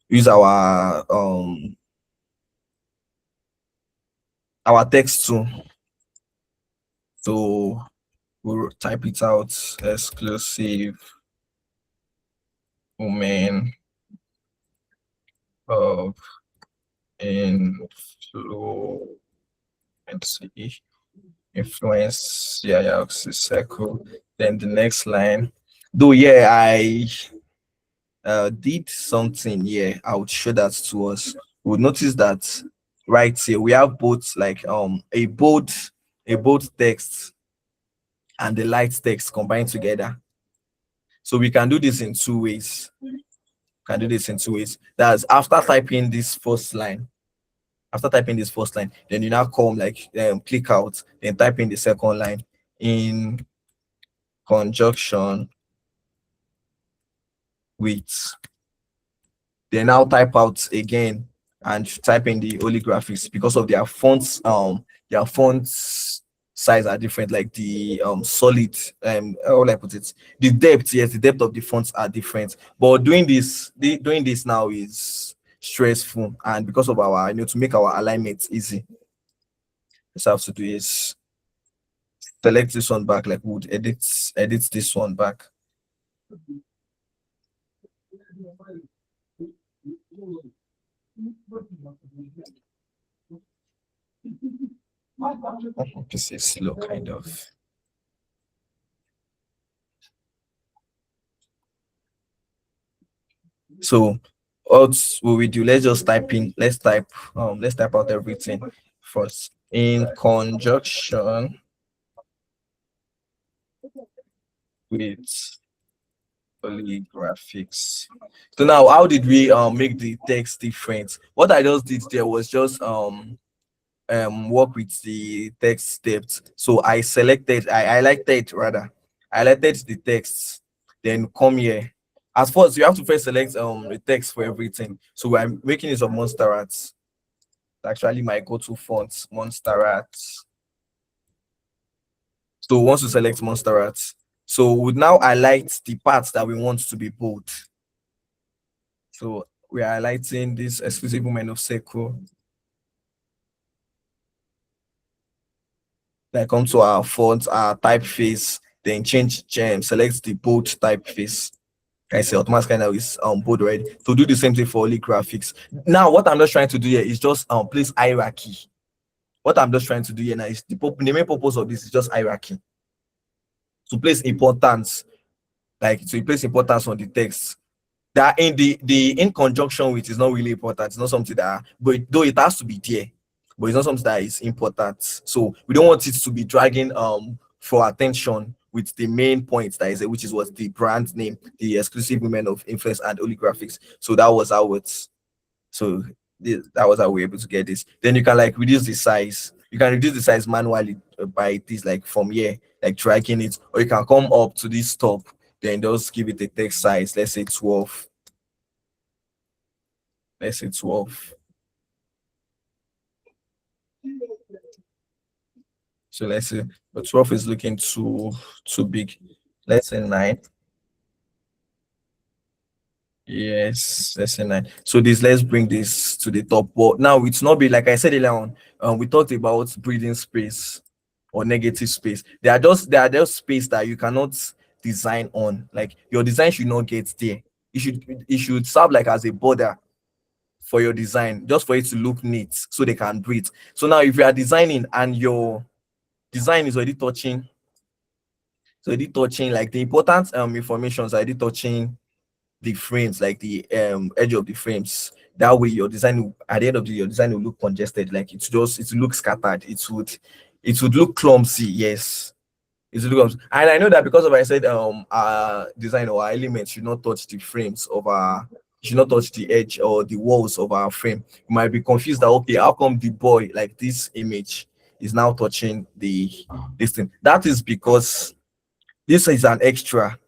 use our text tool. So we'll type it out: exclusive women of influence, yeah, circle. Then the next line, though, yeah, I did something here. I would show that to us. We'll notice that right here we have both like a bold text and the light text combined together. So we can do this in two ways. Can do this in two ways. That's after typing this first line. After typing this first line, then you now come like click out, then type in the second line in conjunction with. Then now type out again and type in the Holy Graphics because of their fonts size are different, like the solid how will I put it, the depth, yes, the depth of the fonts are different. But doing this now is stressful, and because of our to make our alignment easy, let's have to do is select this one back, like would edit this one back. This is slow, kind of. So what will we do? Let's just type in. Let's type out everything first. In conjunction with Holy Graphics. So now, how did we make the text different? What I just did there was just work with the text depth. So I highlighted the text, then come here. As first, you have to first select the text for everything. So I'm making use of Monsterrat. It's actually my go-to font, Monsterrat. So once you select Monsterrat, so we now highlight the parts that we want to be bold. So we are highlighting this exclusive woman of Seco. Then come to our font, our typeface, then select the bold typeface. I say automatically now is bold already. To do the same thing for Holy Graphics. Now, what I'm just trying to do here is just place hierarchy. What I'm just trying to do here now is the main purpose of this is just hierarchy. To place importance, place importance on the text. That in the in conjunction with is not really important. It's not something that, but though it has to be there, but it's not something that is important. So we don't want it to be dragging for attention with the main point that is, which is what the brand name, the exclusive women of influence and Holy Graphics. So that was how it's. So that was how we were able to get this. Then you can like reduce the size. You can reduce the size manually by this, like from here, like dragging it, or you can come up to this top, then just give it a text size. Let's say 12. Let's say 12. So let's say, but 12 is looking too big. Let's say 9. Yes, let's say 9. So let's bring this to the top. But now it's not be like I said earlier on. We talked about breathing space or negative space. They are just space that you cannot design on. Like your design should not get there. It should serve like as a border for your design, just for it to look neat, so they can breathe. So now, if you are designing and your design is already touching, like the important information is already touching the frames, like the edge of the frames. That way your design at the end of the your design will look congested, like it will look scattered, it would look clumsy. Yes, it would look clumsy. And I know that because of I said our design or our elements should not touch the frames of our, should not touch the edge or the walls of our frame. You might be confused that, okay, how come the boy, like this image, is now touching this thing? That is because this is an extra.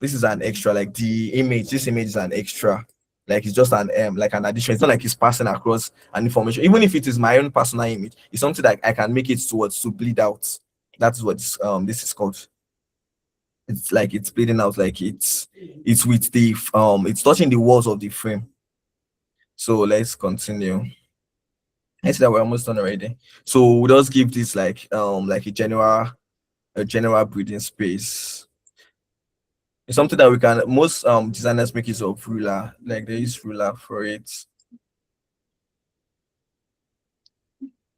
This is an extra, like the image. This image is an extra, like it's just an like an addition. It's not like it's passing across an information. Even if it is my own personal image, it's something that I can make it to bleed out. That's what this is called. It's like it's bleeding out, like it's with the it's touching the walls of the frame. So let's continue. I see that we're almost done already. So we'll just give this like a general breathing space. It's something that we can, most designers make use of ruler, like they use ruler for it.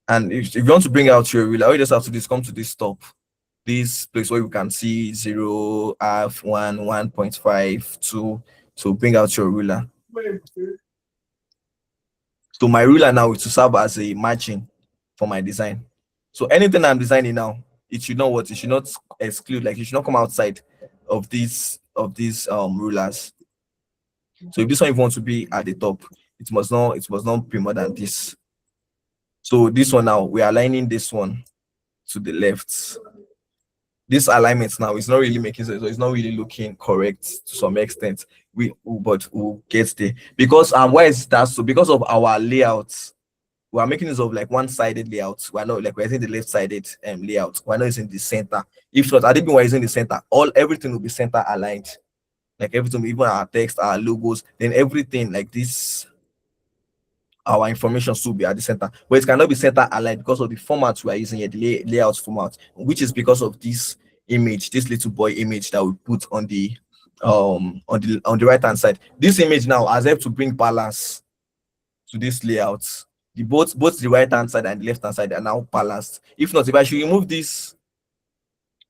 And if you want to bring out your ruler, all you just have to do is come to this top, this place where you can see 0, half, 1, 1.5, 2, to bring out your ruler. So my ruler now is to serve as a margin for my design. So anything I'm designing now, it should not what, it should not exclude, like it should not come outside of these rulers. So if this one wants to be at the top, it must not be more than this. So this one now, we're aligning this one to the left. This alignment now is not really making sense, so it's not really looking correct to some extent. But we'll get there. Because why is that? So because of our layouts, we are making this of like one-sided layout. We're not like we're using the left-sided layout. We're not using the center. If not, I think we're using the center, everything will be center aligned. Like everything, even our text, our logos, then everything like this, our information should be at the center, but it cannot be center aligned because of the format we are using here, the layout format, which is because of this image, this little boy image that we put on the right hand side. This image now has helped to bring balance to this layout. The both the right hand side and the left hand side are now balanced. If not, if I should remove this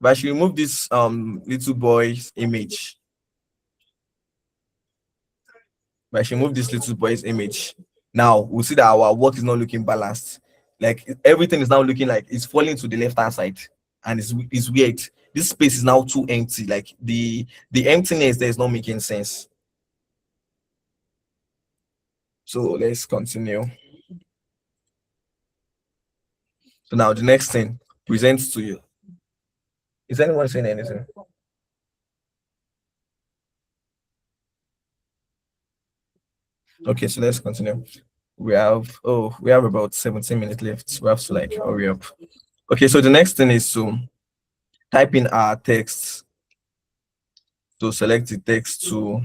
little boy's image, if I should move this little boy's image, now we'll see that our work is not looking balanced. Like everything is now looking like it's falling to the left hand side, and it's weird. This space is now too empty. Like the emptiness there is not making sense. So let's continue. So now the next thing presents to you. Is anyone saying anything? Okay, so let's continue. We have about 17 minutes left. We have to like hurry up. Okay, so the next thing is to type in our text. So select the text to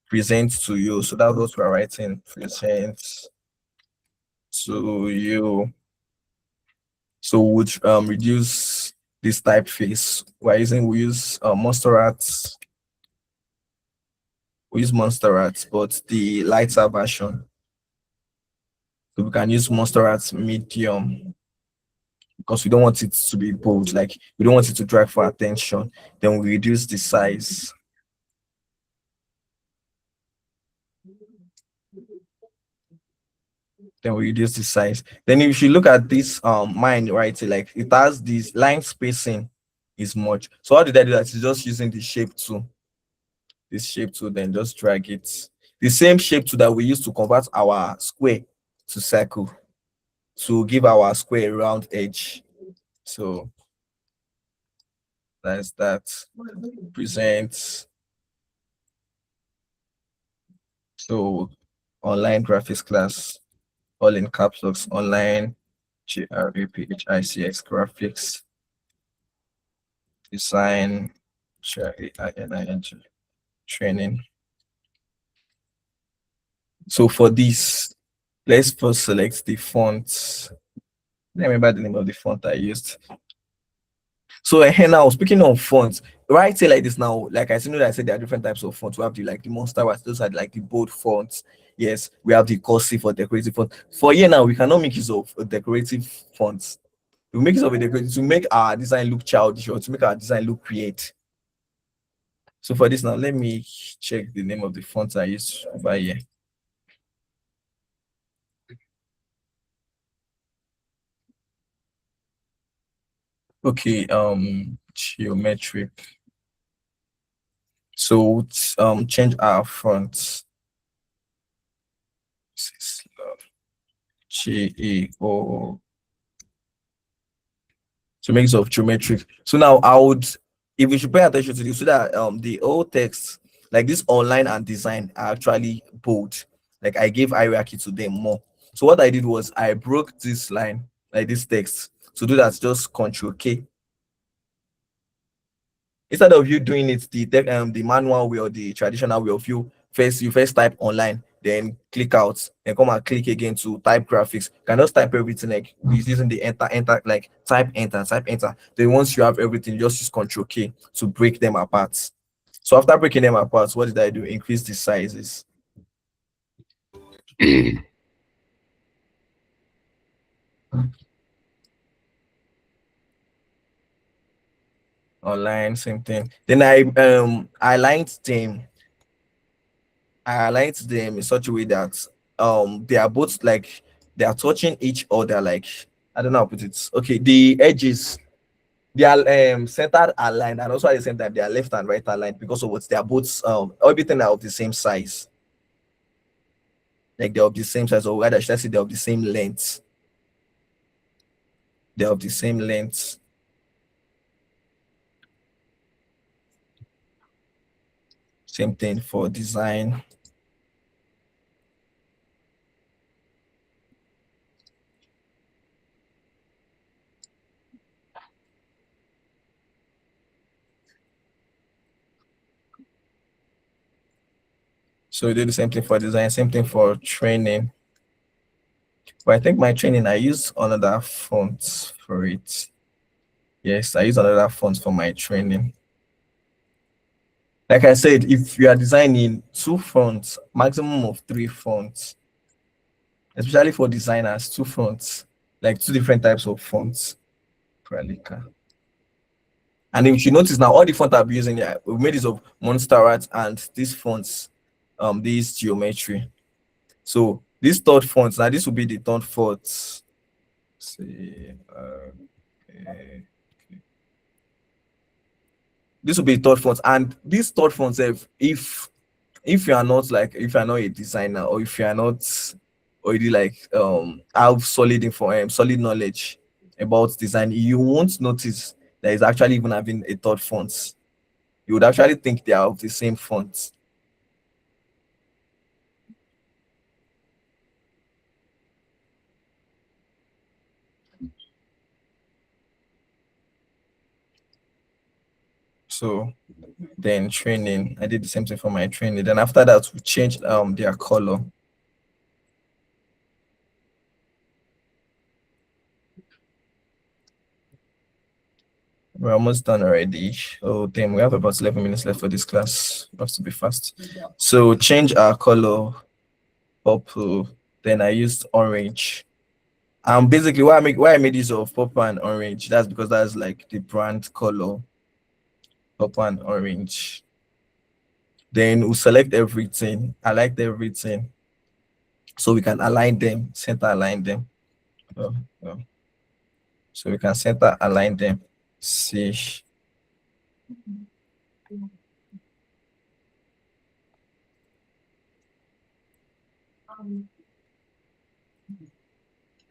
present to you. So that's what we're writing. Present to you. So we would reduce this typeface. We use Monsterrat. We use Monsterrat, but the lighter version. So we can use Monsterrat medium because we don't want it to be bold, like we don't want it to drag for attention. Then we reduce the size. Then we reduce the size. Then if you look at this mine, right, like it has this line spacing is much. So how did I do that? It's just using the shape tool. This shape tool, then just drag it. The same shape tool that we use to convert our square to circle to give our square a round edge. So that's that. Present. So online graphics class, all in caps locks, online GRAPHICX graphics design training. So for this, let's first select the font. I remember the name of the font I used. So now speaking of fonts, right here like this now, like I said there are different types of fonts. We have the Monsterrat, those are like the bold fonts. Yes, we have the cursive or decorative font. For here now, we cannot make use of a decorative fonts. We make use of a decorative to make our design look childish or to make our design look creative. So for this now, let me check the name of the font I used over here. Okay, geometric. So change our font. GEO. So mix of geometric. So now if we should pay attention to this, so that the old text like this online and design are actually bold. Like I gave hierarchy to them more. So what I did was I broke this line, like this text. To do that, just Control K. Instead of you doing it the manual way or the traditional way of you first type online, then click out and come and click again to type graphics. You can just type everything like using the enter, like type enter. Then once you have everything, just use Control K to break them apart. So after breaking them apart, what did I do? Increase the sizes. Online, same thing. Then I aligned them in such a way that they are both like they are touching each other, like I don't know how to put it. Okay, the edges, they are centered aligned, and also at the same time they are left and right aligned because of what they are both everything are of the same size. Like they're of the same size, or rather should I say they're of the same length. They're of the same length. Same thing for design. So we do the same thing for design, same thing for training. But I think my training, I use another font for it. Yes, I use another font for my training. Like I said, if you are designing 2 fonts, maximum of 3 fonts, especially for designers, 2 fonts, like 2 different types of fonts. Pralica. And if you notice now, all the fonts I've been using, yeah, we've made use of Montserrat and these fonts, these geometry. So this third font, now this will be the third font. See, okay. This will be third font, and this third font, if you are not like, if you are not a designer, or if you are not already like have solid info, solid knowledge about design, you won't notice that it's actually even having a third font. You would actually think they are of the same font. So then training, I did the same thing for my training. Then after that, we changed their color. We're almost done already. Oh, then we have about 11 minutes left for this class. We have to be fast. So change our color purple. Then I used orange. Basically, why I made use of purple and orange, that's because that's like the brand color. Purple and orange. Then we'll select everything. I liked everything. So we can align them, center align them. So we can center align them. See.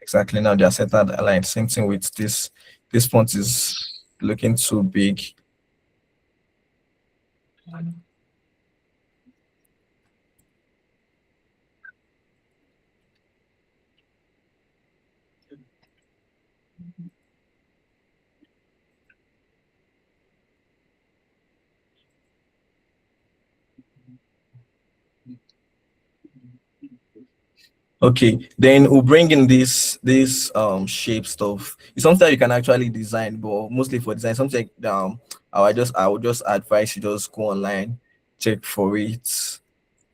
Exactly, now they are centered aligned. Same thing with this. This font is looking too big. Okay, then we'll bring in this shape stuff. It's something that you can actually design, but mostly for design, something I would just advise you just go online, check for it.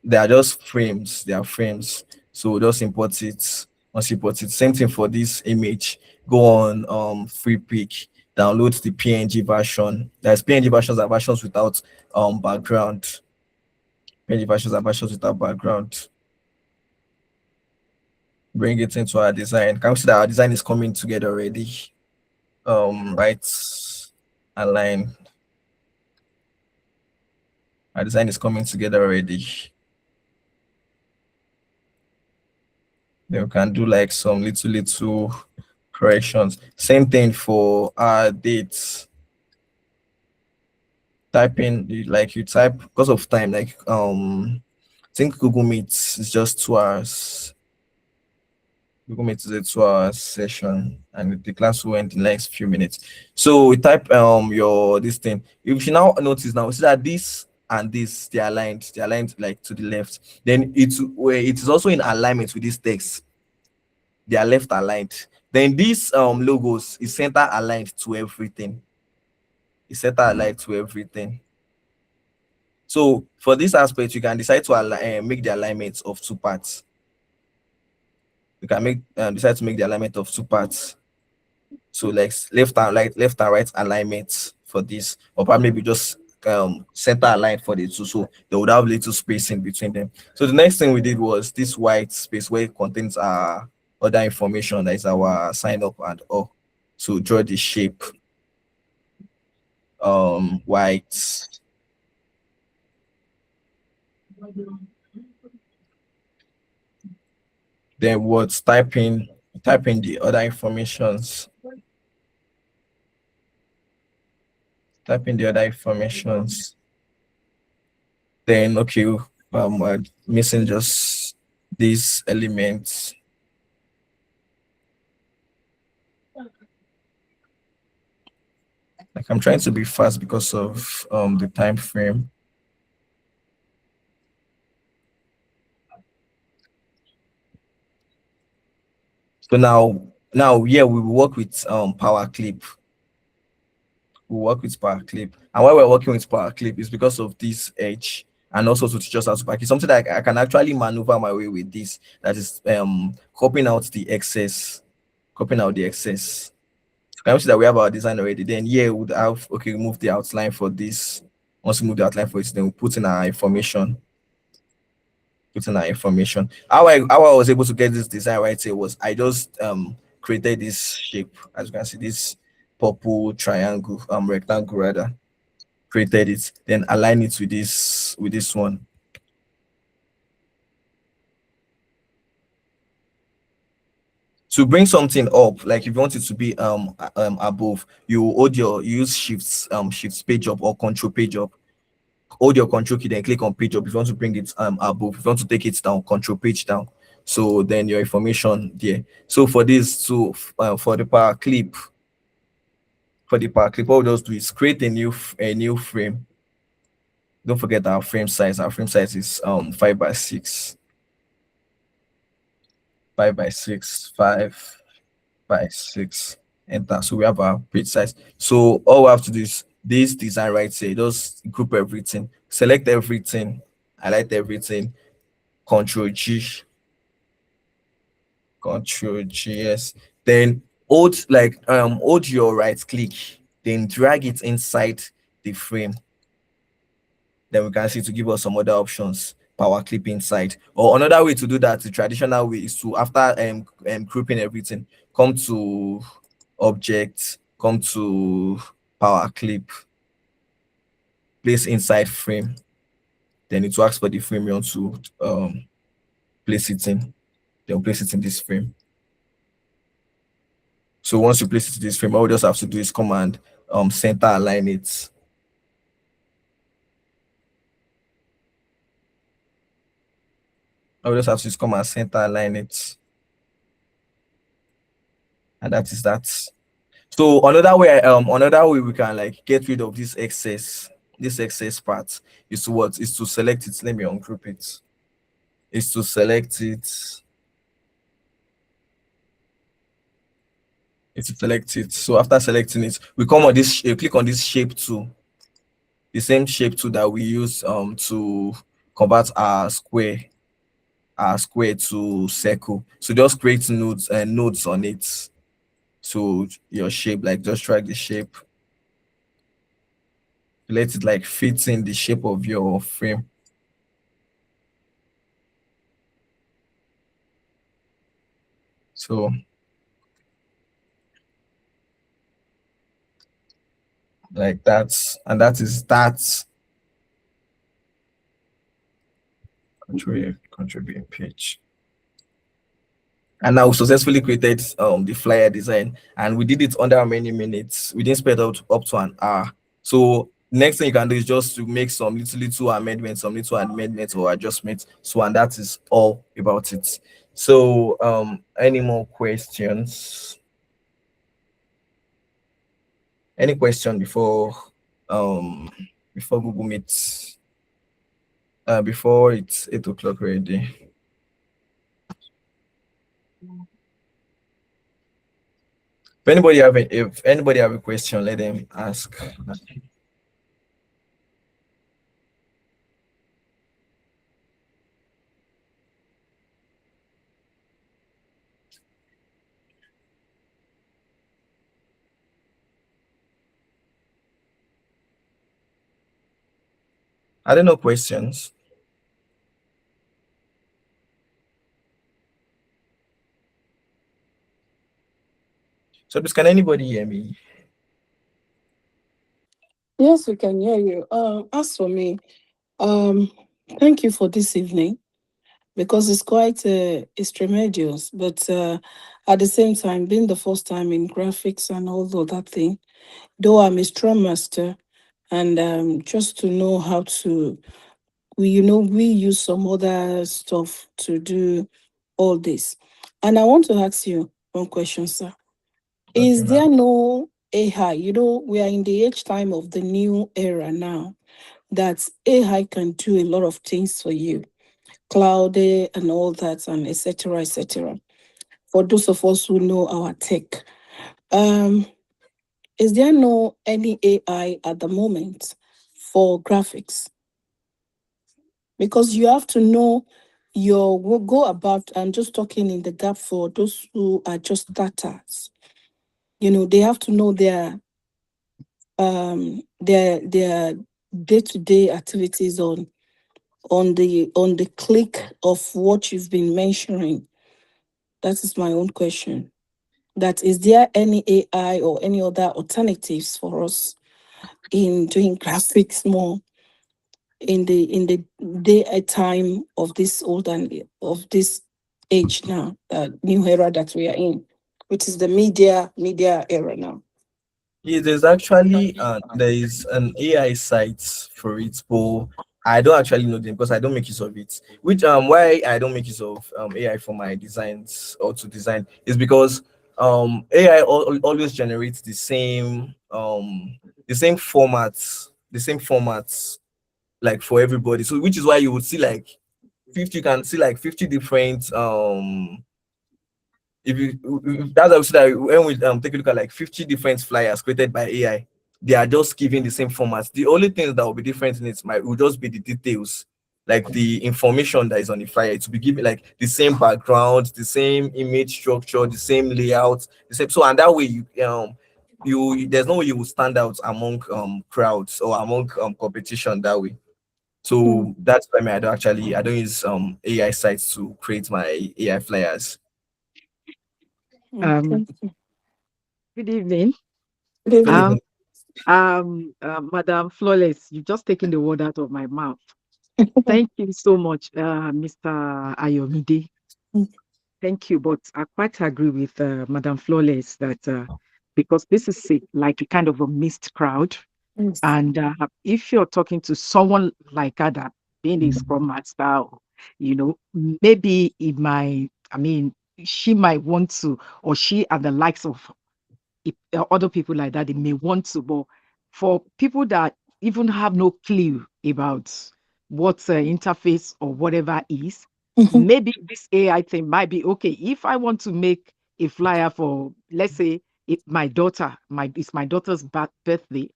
They are just frames, they are frames. So just import it. Once you import it, same thing for this image. Go on free pick, download the PNG version. There's PNG versions and versions without background. PNG versions and versions without background. Bring it into our design. Can we see that our design is coming together already? Right, align. Our design is coming together already. Then we can do like some little corrections. Same thing for our dates. Type in, like you type, because of time, like I think Google Meet is just 2 hours. Google Meet is a 2-hour session, and the class will end in the next few minutes. So we type your this thing. If you now notice now, see that this and this, they're aligned like to the left. Then it is also in alignment with this text. They are left aligned. Then these logos is center aligned to everything. It's center aligned to everything. So for this aspect, you can decide to make the alignment of 2 parts. You can make decide to make the alignment of 2 parts. So like left and right alignment for this, or probably maybe just center aligned for the two, so they would have little spacing between them. So the next thing we did was this white space where it contains our other information, that is our sign up and all. So draw the shape, white. Then what? Type in the other informations. Type in the other informations. Then okay, we're missing just these elements. Like I'm trying to be fast because of the time frame. So now yeah, we will work with Power Clip. We work with Power Clip, and why we're working with Power Clip is because of this edge, and also to teach us how to pack it. Something that I can actually maneuver my way with this. That is cropping out the excess, cropping out the excess. Can we see that we have our design already? Then yeah, we would have remove the outline for this. Once we move the outline for it, then we put in our information. How I was able to get this design right here was I just created this shape. As you can see, this purple triangle, rectangle rather, created it, then align it with this one. To bring something up, like if you want it to be above, you use shift page up or control page up. Hold your control key, then click on page up. If you want to bring it above, if you want to take it down, control page down. So then your information there. So for this, for the Power Clip, what we'll just do is create a new frame. Don't forget our frame size. Our frame size is 5x6. 5x6, 5x6. Enter. So we have our page size. So all we have to do is this design right here. Just group everything, select everything, highlight everything, Control G, Control G, yes. Then hold your right click, then drag it inside the frame. Then we can see to give us some other options. Power Clip inside, or another way to do that, the traditional way, is to, after grouping everything, come to Object, come to Power Clip, place inside frame. Then it will ask for the frame you want to place it in. Then place it in this frame. So once you place it in this frame, all we just have to do is come and center align it. All we just have to do is come and center align it. And that is that. So another way we can like get rid of this excess part is to what? Is to select it. Let me ungroup it. Is to select it. Is to select it. So after selecting it, we come on this, click on this shape tool. The same shape tool that we use to convert our square to circle. So just create nodes on it. So your shape, like just drag the shape, let it like fit in the shape of your frame. So like that, and that is that. Control B page. And now we successfully created the flyer design, and we did it under many minutes. We didn't spend up to an hour. So next thing you can do is just to make some little amendments, or adjustments. So, and that is all about it. So any more questions? Any question before Google Meet? Before it's 8 o'clock already. If anybody have a question, let them ask. Are there no questions? So, please, can anybody hear me? Yes, we can hear you. As for me, um, thank you for this evening because it's quite it's tremendous, but at the same time, being the first time in graphics and all of that thing, though I'm a Scrum Master, and just to know how to, we use some other stuff to do all this. And I want to ask you one question, sir. Okay, Is ma'am. there no AI? We are in the age time of the new era now that AI can do a lot of things for you, cloud and all that, and etc. etc. For those of us who know our tech, um, is there no any AI at the moment for graphics? Because you have to know your will go about. I'm just talking in the gap for those who are just starters. They have to know their day-to-day activities on the click of what you've been mentioning. That is my own question. That is there any AI or any other alternatives for us in doing graphics more in the day time of this old and of this age now, new era that we are in, which is the media era now. Yeah, there is an AI site for it, but I don't actually know them because I don't make use of it. Which why I don't make use of AI for my designs or to design is because AI always generates the same formats like for everybody. So which is why you would see like 50, you can see like 50 different that's how we see that when we take a look at like 50 different flyers created by AI, they are just giving the same format. The only thing that will be different in it will just be the details, like the information that is on the flyer. It will be given like the same background, the same image structure, the same layout, the same. So and that way you there's no way you will stand out among crowds or among competition that way. Mm, So that's why I don't use AI sites to create my AI flyers. okay. Good evening. Good evening. Um, Madam Flawless, you've just taken the word out of my mouth. Thank you so much, Mr. Ayomide. Mm, Thank you, but I quite agree with Madam Flawless that because this is like a kind of a mixed crowd, yes. and if you're talking to someone like Ada, being a Scrum Master, maybe it might, I mean, she might want to, or she and the likes of other people like that, they may want to, but for people that even have no clue about what interface or whatever is, Mhm, maybe this AI thing might be okay. If I want to make a flyer for, let's say, it's my daughter's birthday,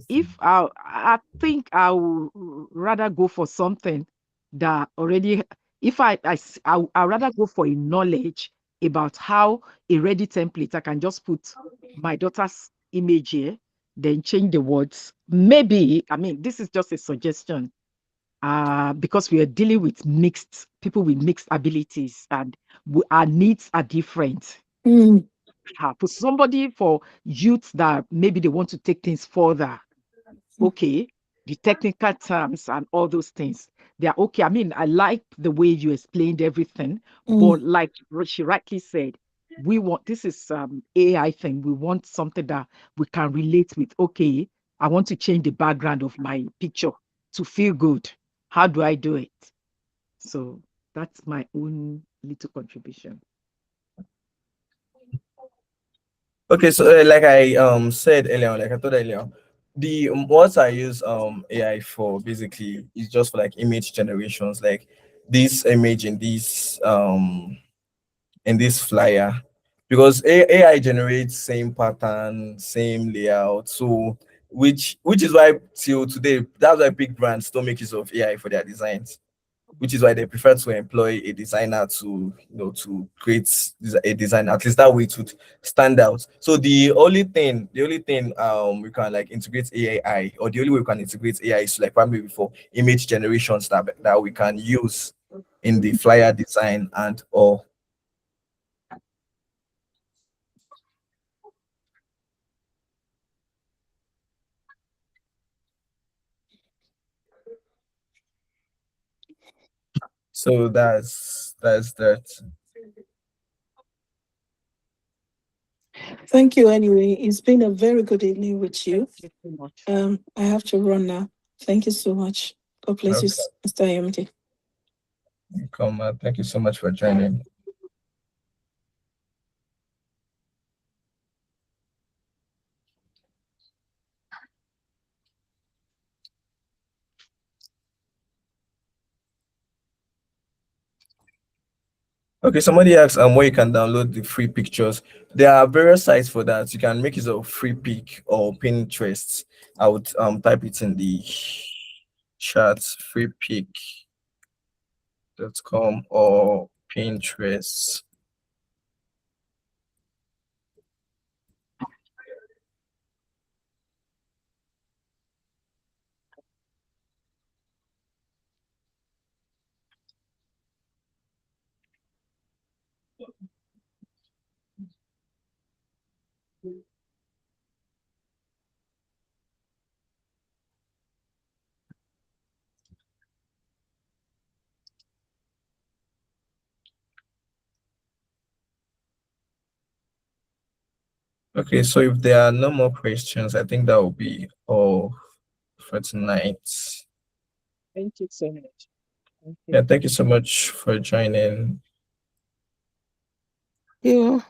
if I think I would rather go for something that already, if I'd rather go for a knowledge about how a ready template, I can just put my daughter's image here, then change the words. Maybe, I mean, this is just a suggestion, because we are dealing with mixed people with mixed abilities and our needs are different. mm, For somebody, for youth that maybe they want to take things further, okay, the technical terms and all those things, they are okay. I mean, I like the way you explained everything, mm, but like she rightly said, we want this is AI thing. We want something that we can relate with. Okay, I want to change the background of my picture to feel good. How do I do it? So that's my own little contribution. Okay, so like I said earlier, like I told earlier, the what I use AI for basically is just for like image generations, like this image in this flyer, because AI generates same pattern, same layout, so which is why till today that's why big brands don't make use of AI for their designs. which is why they prefer to employ a designer to to create a design. At least that way it would stand out. So the only thing we can like integrate AI, or the only way we can integrate AI is like probably before image generations that we can use in the flyer design and all. So that's that. Thank you anyway. It's been a very good evening with you. Thank you so much. I have to run now. Thank you so much. God bless you, Okay. Mr. MD. Thank you so much for joining. Okay, somebody asked where you can download the free pictures. There are various sites for that. You can make use of Freepik or Pinterest. I would type it in the chat, freepik.com or Pinterest. Okay, so if there are no more questions, I think that will be all for tonight. Thank you so much. Thank you. Yeah, thank you so much for joining. Yeah.